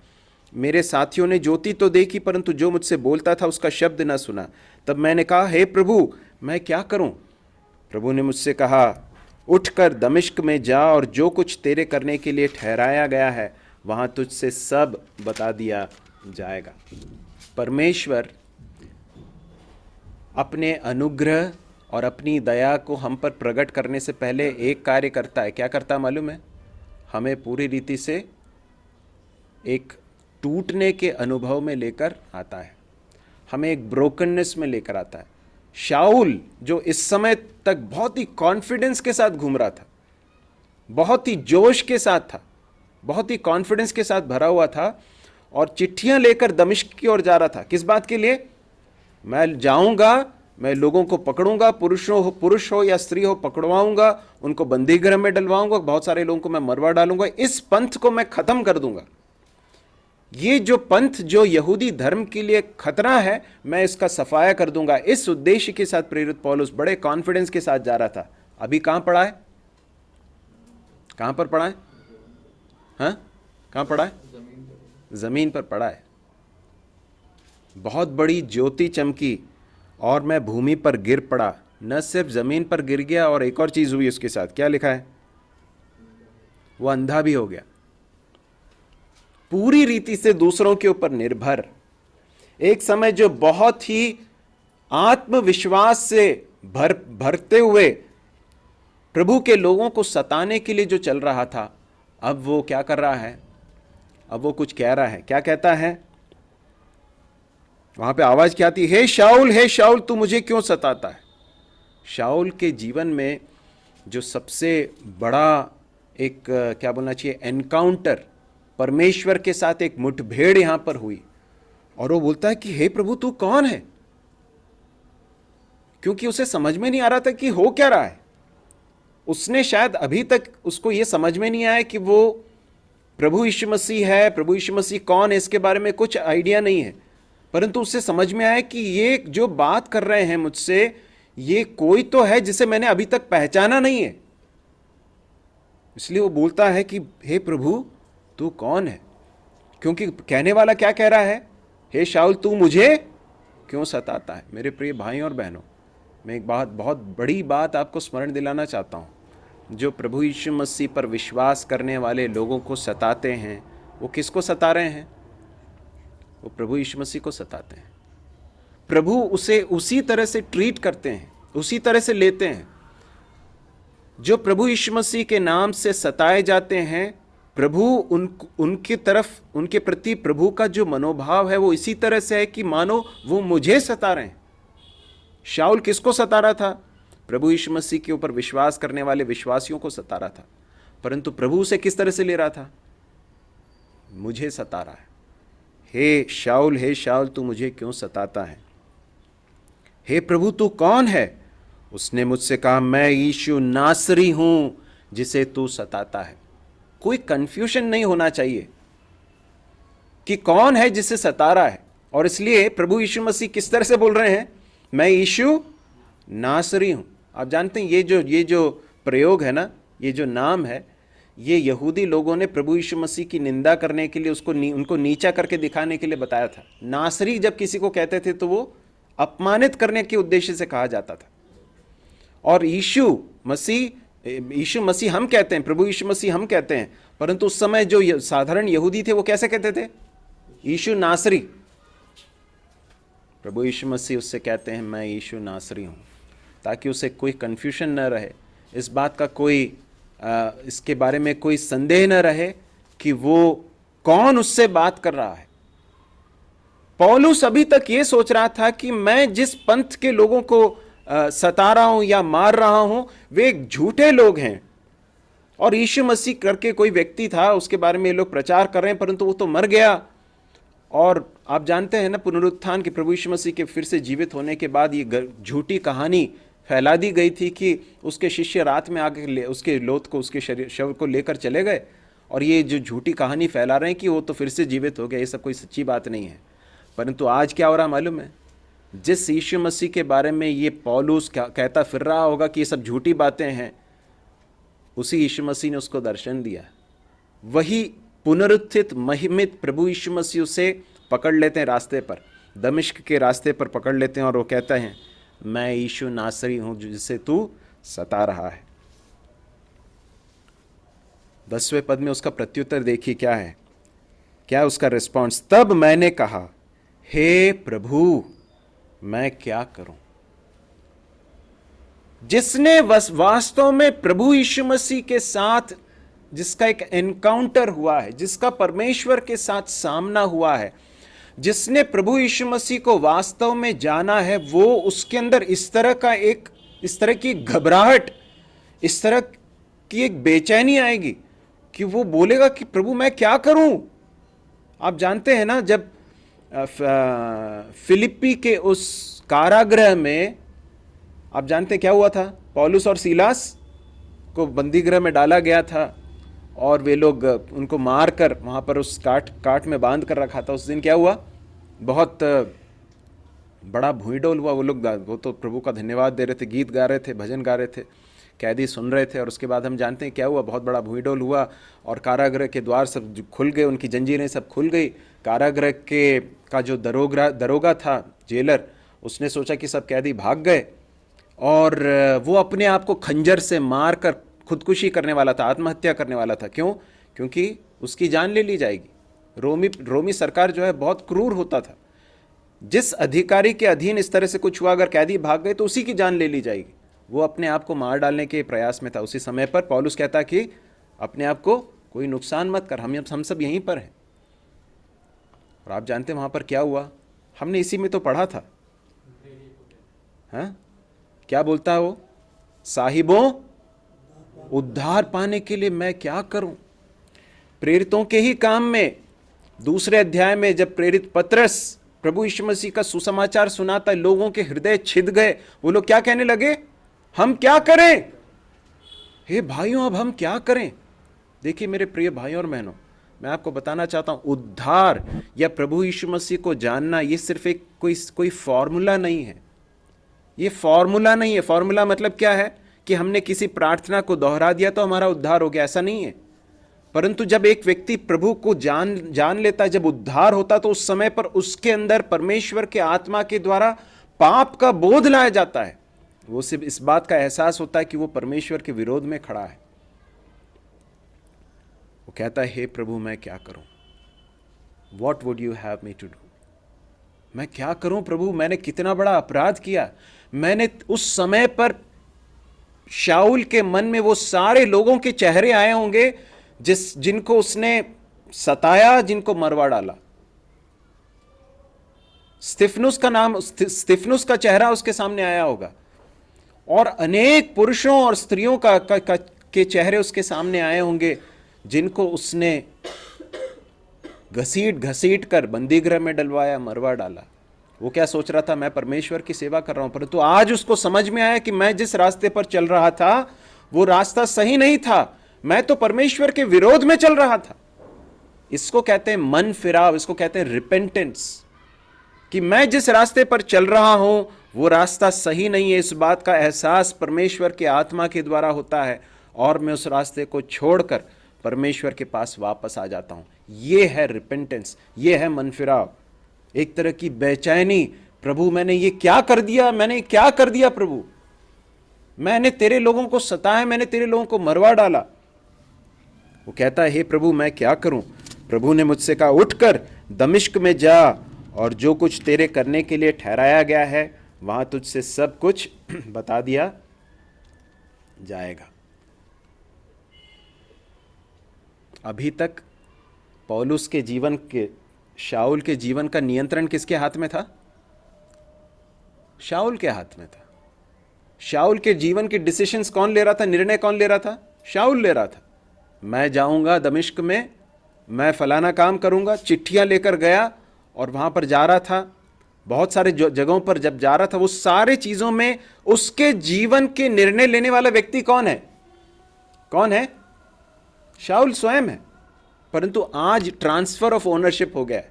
मेरे साथियों ने ज्योति तो देखी परंतु जो मुझसे बोलता था उसका शब्द न सुना। तब मैंने कहा, हे प्रभु मैं क्या करूं? प्रभु ने मुझसे कहा, उठकर दमिश्क में जा और जो कुछ तेरे करने के लिए ठहराया गया है वहां तुझसे सब बता दिया जाएगा। परमेश्वर अपने अनुग्रह और अपनी दया को हम पर प्रकट करने से पहले एक कार्य करता है। क्या करता है मालूम है? हमें पूरी रीति से एक टूटने के अनुभव में लेकर आता है, हमें एक ब्रोकननेस में लेकर आता है। शाऊल जो इस समय तक बहुत ही कॉन्फिडेंस के साथ घूम रहा था, बहुत ही जोश के साथ था, बहुत ही कॉन्फिडेंस के साथ भरा हुआ था और चिट्ठियां लेकर दमिश्क की ओर जा रहा था। किस बात के लिए? मैं जाऊंगा, मैं लोगों को पकड़ूंगा, पुरुष हो या स्त्री हो, पकड़वाऊंगा, उनको बंदी गृह में डलवाऊंगा, बहुत सारे लोगों को मैं मरवा डालूंगा, इस पंथ को मैं खत्म कर दूंगा। ये जो पंथ जो यहूदी धर्म के लिए खतरा है, मैं इसका सफाया कर दूंगा। इस उद्देश्य के साथ प्रेरित पौलुस बड़े कॉन्फिडेंस के साथ जा रहा था। अभी कहां पड़ा है? कहां पर पड़ा है? हाँ, कहां पड़ा है? जमीन पर पड़ा है। बहुत बड़ी ज्योति चमकी और मैं भूमि पर गिर पड़ा। न सिर्फ जमीन पर गिर गया, और एक और चीज हुई उसके साथ। क्या लिखा है? वो अंधा भी हो गया, पूरी रीति से दूसरों के ऊपर निर्भर। एक समय जो बहुत ही आत्मविश्वास से भरते हुए प्रभु के लोगों को सताने के लिए जो चल रहा था, अब वो क्या कर रहा है? अब वो कुछ कह रहा है। क्या कहता है? वहां पे आवाज क्या आती? हे शाऊल, तू मुझे क्यों सताता है? शाऊल के जीवन में जो सबसे बड़ा एक क्या बोलना चाहिए, एनकाउंटर, परमेश्वर के साथ एक मुठभेड़ यहां पर हुई, और वो बोलता है कि हे प्रभु तू कौन है? क्योंकि उसे समझ में नहीं आ रहा था कि हो क्या रहा है। उसने शायद अभी तक उसको यह समझ में नहीं आया कि वो प्रभु यीशु मसीह है, प्रभु यीशु मसीह कौन है, इसके बारे में कुछ आइडिया नहीं है। परंतु उससे समझ में आया कि ये जो बात कर रहे हैं मुझसे, ये कोई तो है जिसे मैंने अभी तक पहचाना नहीं है। इसलिए वो बोलता है कि हे प्रभु तू कौन है? क्योंकि कहने वाला क्या कह रहा है? हे शाऊल तू मुझे क्यों सताता है? मेरे प्रिय भाइयों और बहनों, मैं एक बहुत बड़ी बात आपको स्मरण दिलाना चाहता हूं। जो प्रभु यीशु मसीह पर विश्वास करने वाले लोगों को सताते हैं, वो किसको सता रहे हैं? वो प्रभु यीशु मसीह को सताते हैं। प्रभु उसे उसी तरह से ट्रीट करते हैं, उसी तरह से लेते हैं। जो प्रभु यीशु मसीह के नाम से सताए जाते हैं, प्रभु उनकी तरफ, उनके प्रति प्रभु का जो मनोभाव है वो इसी तरह से है कि मानो वो मुझे सता रहे हैं। शाऊल किसको सता रहा था? प्रभु यीशु मसीह के ऊपर विश्वास करने वाले विश्वासियों को सता रहा था। परंतु प्रभु उसे किस तरह से ले रहा था? मुझे सता रहा है। हे शाऊल तू मुझे क्यों सताता है? हे प्रभु तू कौन है? उसने मुझसे कहा, मैं यीशु नासरी हूं जिसे तू सताता है। कोई कंफ्यूजन नहीं होना चाहिए कि कौन है जिसे सता रहा है। और इसलिए प्रभु यीशु मसीह किस तरह से बोल रहे हैं? मैं यीशु नासरी हूं। आप जानते हैं ये जो प्रयोग है ना, ये जो नाम है, ये यहूदी लोगों ने प्रभु यीशु मसीह की निंदा करने के लिए उनको नीचा करके दिखाने के लिए बताया था। नासरी जब किसी को कहते थे तो वो अपमानित करने के उद्देश्य से कहा जाता था। और यीशु मसीह हम कहते हैं, प्रभु यीशु मसीह हम कहते हैं, परंतु उस समय जो साधारण यहूदी थे वो कैसे कहते थे? यीशु नासरी। प्रभु यीशु मसीह उससे कहते हैं मैं यीशु नासरी हूं, ताकि उसे कोई कंफ्यूजन न रहे, इस बात का कोई इसके बारे में कोई संदेह न रहे कि वो कौन उससे बात कर रहा है। पौलुस अभी तक ये सोच रहा था कि मैं जिस पंथ के लोगों को सता रहा हूं या मार रहा हूं, वे झूठे लोग हैं, और यीशु मसीह करके कोई व्यक्ति था, उसके बारे में ये लोग प्रचार कर रहे हैं, परंतु वो तो मर गया। और आप जानते हैं ना, पुनरुत्थान के प्रभु यीशु मसीह के फिर से जीवित होने के बाद ये झूठी कहानी फैला दी गई थी कि उसके शिष्य रात में आके उसके लोथ को, उसके शव को लेकर चले गए, और ये जो झूठी कहानी फैला रहे हैं कि वो तो फिर से जीवित हो गया। ये सब कोई सच्ची बात नहीं है। परंतु आज क्या हो रहा मालूम है? जिस यीशु मसीह के बारे में ये पौलुस कहता फिर रहा होगा कि ये सब झूठी बातें हैं, उसी यीशु मसीह ने उसको दर्शन दिया। वही पुनरुत्थित महिमित प्रभु यीशु मसीह उसे पकड़ लेते हैं रास्ते पर, दमिश्क के रास्ते पर पकड़ लेते हैं, और वो कहते हैं मैं यीशु नासरी हूं जिसे तू सता रहा है। 10वें पद में उसका प्रत्युत्तर देखिए क्या है, क्या उसका रिस्पॉन्स। तब मैंने कहा, हे प्रभु मैं क्या करूं? जिसने वास्तव में प्रभु यीशु मसीह के साथ जिसका एक एनकाउंटर हुआ है, जिसका परमेश्वर के साथ सामना हुआ है, जिसने प्रभु यीशु मसीह को वास्तव में जाना है, वो उसके अंदर इस तरह की घबराहट, इस तरह की एक बेचैनी आएगी कि वो बोलेगा कि प्रभु मैं क्या करूं। आप जानते हैं ना, जब फिलिप्पी के उस कारागृह में आप जानते क्या हुआ था? पौलुस और सीलास को बंदीगृह में डाला गया था और वे लोग उनको मार कर वहाँ पर उस काट में बांध कर रखा था। उस दिन क्या हुआ? बहुत बड़ा भूईडोल हुआ। वो तो प्रभु का धन्यवाद दे रहे थे, गीत गा रहे थे, भजन गा रहे थे, कैदी सुन रहे थे। और उसके बाद हम जानते हैं क्या हुआ? बहुत बड़ा भूईडोल हुआ और कारागृह के द्वार सब खुल गए, उनकी जंजीरें सब खुल गई। कारागृह का जो दरोगा था, जेलर, उसने सोचा कि सब कैदी भाग गए और वो अपने आप को खंजर से मार कर खुदकुशी करने वाला था, आत्महत्या करने वाला था। क्यों? क्योंकि उसकी जान ले ली जाएगी। रोमी सरकार जो है बहुत क्रूर होता था। जिस अधिकारी के अधीन इस तरह से कुछ हुआ, अगर कैदी भाग गए तो उसी की जान ले ली जाएगी। वो अपने आप को मार डालने के प्रयास में था। उसी समय पर पौलुस कहता कि अपने आप को कोई नुकसान मत कर, हम सब यहीं पर हैं। और आप जानते हैं वहां पर क्या हुआ? हमने इसी में तो पढ़ा था। हाँ, क्या बोलता है वो? साहिबों, उद्धार पाने के लिए मैं क्या करूं? प्रेरितों के ही काम में दूसरे अध्याय में जब प्रेरित पतरस प्रभु यीशु मसीह का सुसमाचार सुनाता, लोगों के हृदय छिद गए। वो लोग क्या कहने लगे? हम क्या करें? हे भाइयों, अब हम क्या करें? देखिए मेरे प्रिय भाइयों और बहनों, मैं आपको बताना चाहता हूं, उद्धार या प्रभु यीशु मसीह को जानना ये सिर्फ एक कोई फॉर्मूला नहीं है। ये फॉर्मूला नहीं है। फॉर्मूला मतलब क्या है कि हमने किसी प्रार्थना को दोहरा दिया तो हमारा उद्धार हो गया, ऐसा नहीं है। परंतु जब एक व्यक्ति प्रभु को जान लेता है, जब उद्धार होता, तो उस समय पर उसके अंदर परमेश्वर के आत्मा के द्वारा पाप का बोध लाया जाता है। वो सिर्फ इस बात का एहसास होता है कि वो परमेश्वर के विरोध में खड़ा है। वो कहता है, हे प्रभु मैं क्या करूं? What would you have me to do? मैं क्या करूं प्रभु? मैंने कितना बड़ा अपराध किया। मैंने उस समय पर शाऊल के मन में वो सारे लोगों के चेहरे आए होंगे जिनको उसने सताया, जिनको मरवा डाला। स्तिफनुस का चेहरा उसके सामने आया होगा और अनेक पुरुषों और स्त्रियों के चेहरे उसके सामने आए होंगे जिनको उसने घसीट कर बंदीगृह में डलवाया, मरवा डाला। वो क्या सोच रहा था? मैं परमेश्वर की सेवा कर रहा हूं। परंतु आज उसको समझ में आया कि मैं जिस रास्ते पर चल रहा था वो रास्ता सही नहीं था। मैं तो परमेश्वर के विरोध में चल रहा था। इसको कहते हैं मन फिराव, इसको कहते हैं रिपेंटेंस, कि मैं जिस रास्ते पर चल रहा हूं वो रास्ता सही नहीं है। इस बात का एहसास परमेश्वर के आत्मा के द्वारा होता है और मैं उस रास्ते को छोड़कर परमेश्वर के पास वापस आ जाता हूं। यह है रिपेंटेंस, यह है मन फिराव। एक तरह की बेचैनी, प्रभु मैंने ये क्या कर दिया? मैंने क्या कर दिया प्रभु? मैंने तेरे लोगों को सताया, मैंने तेरे लोगों को मरवा डाला। वो कहता है, हे प्रभु मैं क्या करूं? प्रभु ने मुझसे कहा, उठकर दमिश्क में जा और जो कुछ तेरे करने के लिए ठहराया गया है वहां तुझसे सब कुछ बता दिया जाएगा। अभी तक पौलुस के जीवन के, शाऊल के जीवन का नियंत्रण किसके हाथ में था? शाऊल के हाथ में था। शाऊल के जीवन के डिसीजंस कौन ले रहा था? निर्णय कौन ले रहा था? शाऊल ले रहा था। मैं जाऊंगा दमिश्क में, मैं फलाना काम करूंगा। चिट्ठियां लेकर गया और वहां पर जा रहा था। बहुत सारे जगहों पर जब जा रहा था, वो सारे चीजों में उसके जीवन के निर्णय लेने वाला व्यक्ति कौन है? कौन है? शाऊल स्वयं है। परंतु आज ट्रांसफर ऑफ ओनरशिप हो गया है,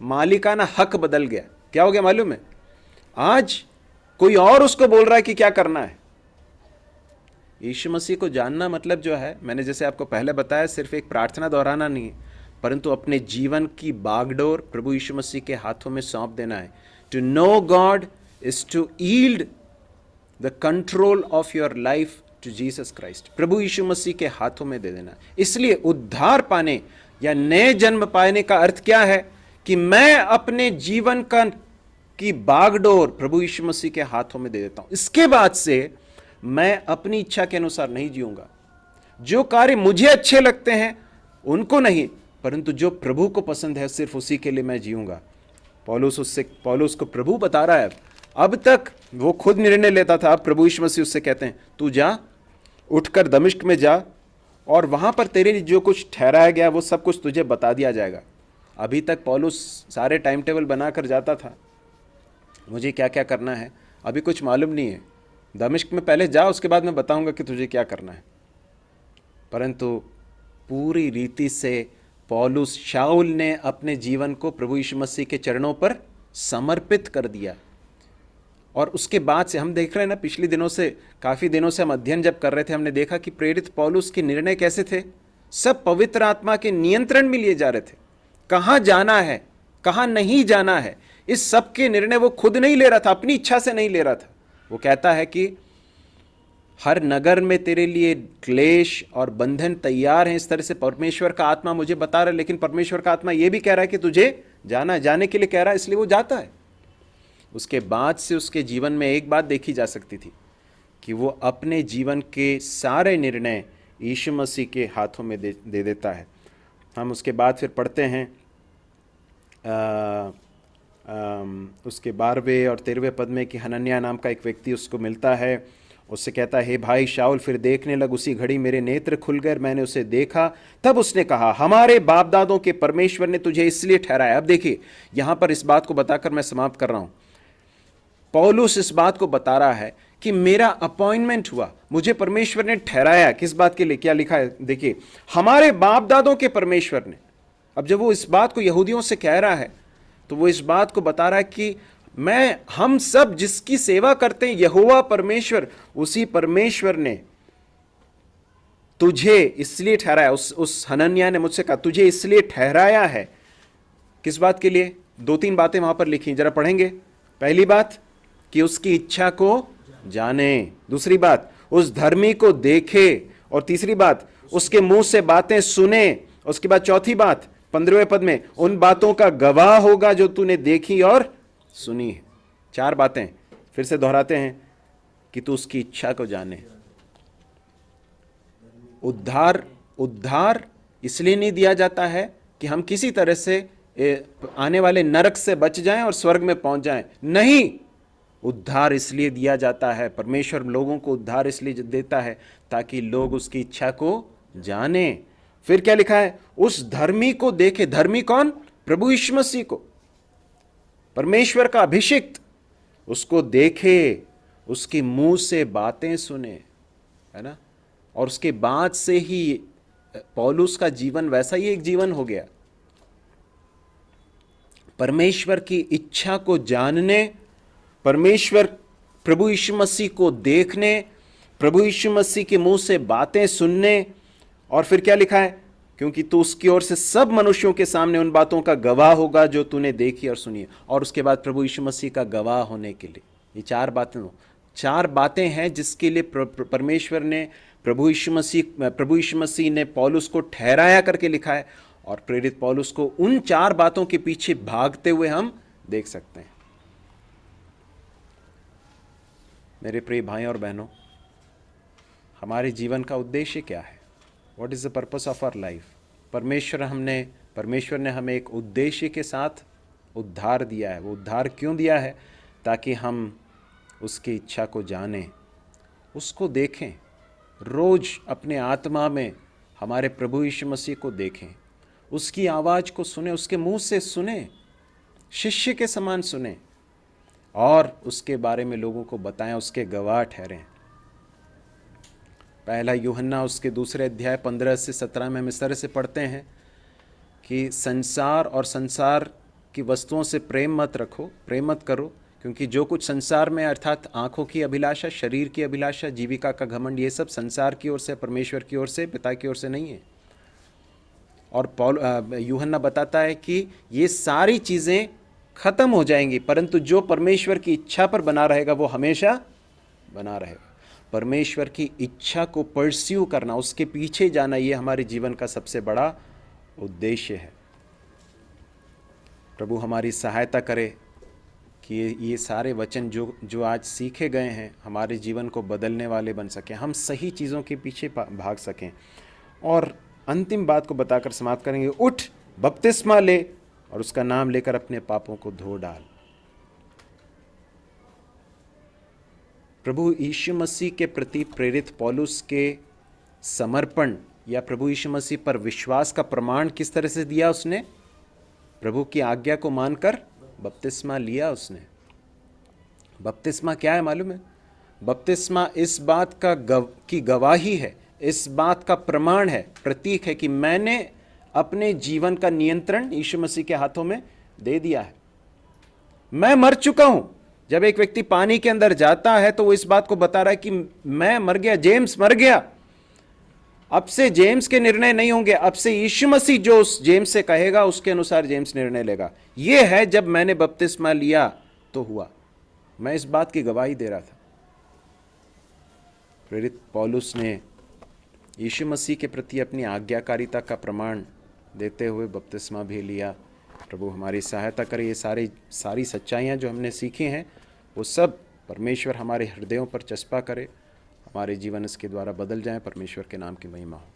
मालिकाना हक बदल गया। क्या हो गया मालूम है? आज कोई और उसको बोल रहा है कि क्या करना है। यीशु मसीह को जानना मतलब जो है, मैंने जैसे आपको पहले बताया, सिर्फ एक प्रार्थना दोहराना नहीं है, परंतु अपने जीवन की बागडोर प्रभु यीशु मसीह के हाथों में सौंप देना है। To know God is to yield the control of your life to Jesus Christ. प्रभु यीशु मसीह के हाथों में दे देना। इसलिए उद्धार पाने या नए जन्म पाने का अर्थ क्या है? कि मैं अपने जीवन की बागडोर प्रभु यीशु मसीह के हाथों में दे देता हूं। इसके बाद से मैं अपनी इच्छा के अनुसार नहीं जीऊंगा। जो कार्य मुझे अच्छे लगते हैं उनको नहीं, परंतु जो प्रभु को पसंद है सिर्फ उसी के लिए मैं जीऊंगा। पौलुस को प्रभु बता रहा है। अब तक वो खुद निर्णय लेता था, अब प्रभु यीशु मसीह उससे कहते हैं, तू जा, उठकर दमिश्क में जा और वहां पर तेरे लिए जो कुछ ठहराया गया वो सब कुछ तुझे बता दिया जाएगा। अभी तक पौलुस सारे टाइम टेबल बना कर जाता था, मुझे क्या क्या करना है, अभी कुछ मालूम नहीं है। दमिश्क में पहले जा, उसके बाद मैं बताऊंगा कि तुझे क्या करना है। परंतु पूरी रीति से पौलुस शाऊल ने अपने जीवन को प्रभु यीशु मसीह के चरणों पर समर्पित कर दिया। और उसके बाद से हम देख रहे हैं ना, पिछले दिनों से, काफ़ी दिनों से हम अध्ययन जब कर रहे थे, हमने देखा कि प्रेरित पौलुस के निर्णय कैसे थे, सब पवित्र आत्मा के नियंत्रण में लिए जा रहे थे। कहाँ जाना है, कहाँ नहीं जाना है, इस सब के निर्णय वो खुद नहीं ले रहा था, अपनी इच्छा से नहीं ले रहा था। वो कहता है कि हर नगर में तेरे लिए क्लेश और बंधन तैयार हैं, इस तरह से परमेश्वर का आत्मा मुझे बता रहा है। लेकिन परमेश्वर का आत्मा ये भी कह रहा है कि तुझे जाना, जाने के लिए कह रहा है, इसलिए वो जाता है। उसके बाद से उसके जीवन में एक बात देखी जा सकती थी कि वो अपने जीवन के सारे निर्णय यीशु मसीह के हाथों में दे देता है। हम उसके बाद फिर पढ़ते हैं उसके 12वें और 13वें पद में कि हनन्याह नाम का एक व्यक्ति उसको मिलता है, उससे कहता है, हे भाई शाऊल, फिर देखने लग। उसी घड़ी मेरे नेत्र खुल गए, मैंने उसे देखा। तब उसने कहा, हमारे बाप दादों के परमेश्वर ने तुझे इसलिए ठहराया। अब देखिए, यहां पर इस बात को बताकर मैं समाप्त कर रहा हूं। पौलुस इस बात को बता रहा है कि मेरा अपॉइंटमेंट हुआ, मुझे परमेश्वर ने ठहराया। किस बात के लिए? क्या लिखा है देखिए, हमारे बाप दादों के परमेश्वर ने। अब जब वो इस बात को यहूदियों से कह रहा है तो वो इस बात को बता रहा है कि हम सब जिसकी सेवा करते हैं, यहोवा परमेश्वर, उसी परमेश्वर ने तुझे इसलिए ठहराया। उस हनन्याह ने मुझसे कहा, तुझे इसलिए ठहराया है। किस बात के लिए? 2-3 बातें वहां पर लिखी, जरा पढ़ेंगे। पहली बात कि उसकी इच्छा को जाने, दूसरी बात उस धर्मी को देखे, और तीसरी बात उसके मुंह से बातें सुने। उसके बाद चौथी बात 15वें पद में, उन बातों का गवाह होगा जो तूने देखी और सुनी है। 4 बातें फिर से दोहराते हैं कि तू उसकी इच्छा को जाने। उद्धार इसलिए नहीं दिया जाता है कि हम किसी तरह से आने वाले नरक से बच जाएं और स्वर्ग में पहुंच जाएं। नहीं, उद्धार इसलिए दिया जाता है, परमेश्वर लोगों को उद्धार इसलिए देता है ताकि लोग उसकी इच्छा को जाने। फिर क्या लिखा है? उस धर्मी को देखे। धर्मी कौन? प्रभु यीशु मसीह को, परमेश्वर का अभिषिक्त, उसको देखे, उसके मुंह से बातें सुने, है ना। और उसके बाद से ही पौलुस का जीवन वैसा ही एक जीवन हो गया। परमेश्वर की इच्छा को जानने, परमेश्वर प्रभु यीशु मसीह को देखने, प्रभु यीशु मसीह के मुंह से बातें सुनने। और फिर क्या लिखा है? क्योंकि तू उसकी ओर से सब मनुष्यों के सामने उन बातों का गवाह होगा जो तूने देखी और सुनी। और उसके बाद प्रभु यीशु मसीह का गवाह होने के लिए ये 4 बातें हैं जिसके लिए परमेश्वर ने प्रभु यीशु मसीह ने पौलुस को ठहराया करके लिखा है। और प्रेरित पौलुस को उन 4 बातों के पीछे भागते हुए हम देख सकते हैं। मेरे प्रिय भाई और बहनों, हमारे जीवन का उद्देश्य क्या है? What is the purpose of our life? परमेश्वर ने हमें एक उद्देश्य के साथ उद्धार दिया है। वो उद्धार क्यों दिया है? ताकि हम उसकी इच्छा को जानें, उसको देखें, रोज अपने आत्मा में हमारे प्रभु यीशु मसीह को देखें, उसकी आवाज़ को सुने, उसके मुंह से सुने, शिष्य के समान सुने, और उसके बारे में लोगों को बताएं, उसके गवाह ठहरें। पहला यूहन्ना उसके 2 अध्याय 15 से 17 में हम इस तरह से पढ़ते हैं कि संसार और संसार की वस्तुओं से प्रेम मत रखो, प्रेम मत करो, क्योंकि जो कुछ संसार में, अर्थात आंखों की अभिलाषा, शरीर की अभिलाषा, जीविका का घमंड, ये सब संसार की ओर से, परमेश्वर की ओर से, पिता की ओर से नहीं है। और यूहन्ना बताता है कि ये सारी चीज़ें खत्म हो जाएंगी, परंतु जो परमेश्वर की इच्छा पर बना रहेगा वो हमेशा बना रहेगा। परमेश्वर की इच्छा को परस्यू करना, उसके पीछे जाना, ये हमारे जीवन का सबसे बड़ा उद्देश्य है। प्रभु हमारी सहायता करे कि ये सारे वचन जो आज सीखे गए हैं हमारे जीवन को बदलने वाले बन सकें, हम सही चीज़ों के पीछे भाग सकें। और अंतिम बात को बताकर समाप्त करेंगे, उठ, बपतिस्मा ले और उसका नाम लेकर अपने पापों को धो डाल। प्रभु यीशु मसीह के प्रति प्रेरित पौलुस के समर्पण या प्रभु यीशु मसीह पर विश्वास का प्रमाण किस तरह से दिया उसने? प्रभु की आज्ञा को मानकर बपतिस्मा लिया उसने। बपतिस्मा क्या है मालूम है? बपतिस्मा इस बात की गवाही है, इस बात का प्रमाण है, प्रतीक है कि मैंने अपने जीवन का नियंत्रण यीशु मसीह के हाथों में दे दिया है। मैं मर चुका हूं। जब एक व्यक्ति पानी के अंदर जाता है तो वो इस बात को बता रहा है कि मैं मर गया, जेम्स मर गया। अब से जेम्स के निर्णय नहीं होंगे, अब से यीशु मसीह जो उस जेम्स से कहेगा उसके अनुसार जेम्स निर्णय लेगा। यह है जब मैंने बपतिस्मा लिया तो हुआ। मैं इस बात की गवाही दे रहा था। प्रेरित पौलुस ने यीशु मसीह के प्रति अपनी आज्ञाकारिता का प्रमाण देते हुए बपतिस्मा भी लिया। प्रभु हमारी सहायता करे, ये सारी सच्चाइयाँ जो हमने सीखी हैं वो सब परमेश्वर हमारे हृदयों पर चस्पा करे, हमारे जीवन इसके द्वारा बदल जाएं। परमेश्वर के नाम की महिमा हो।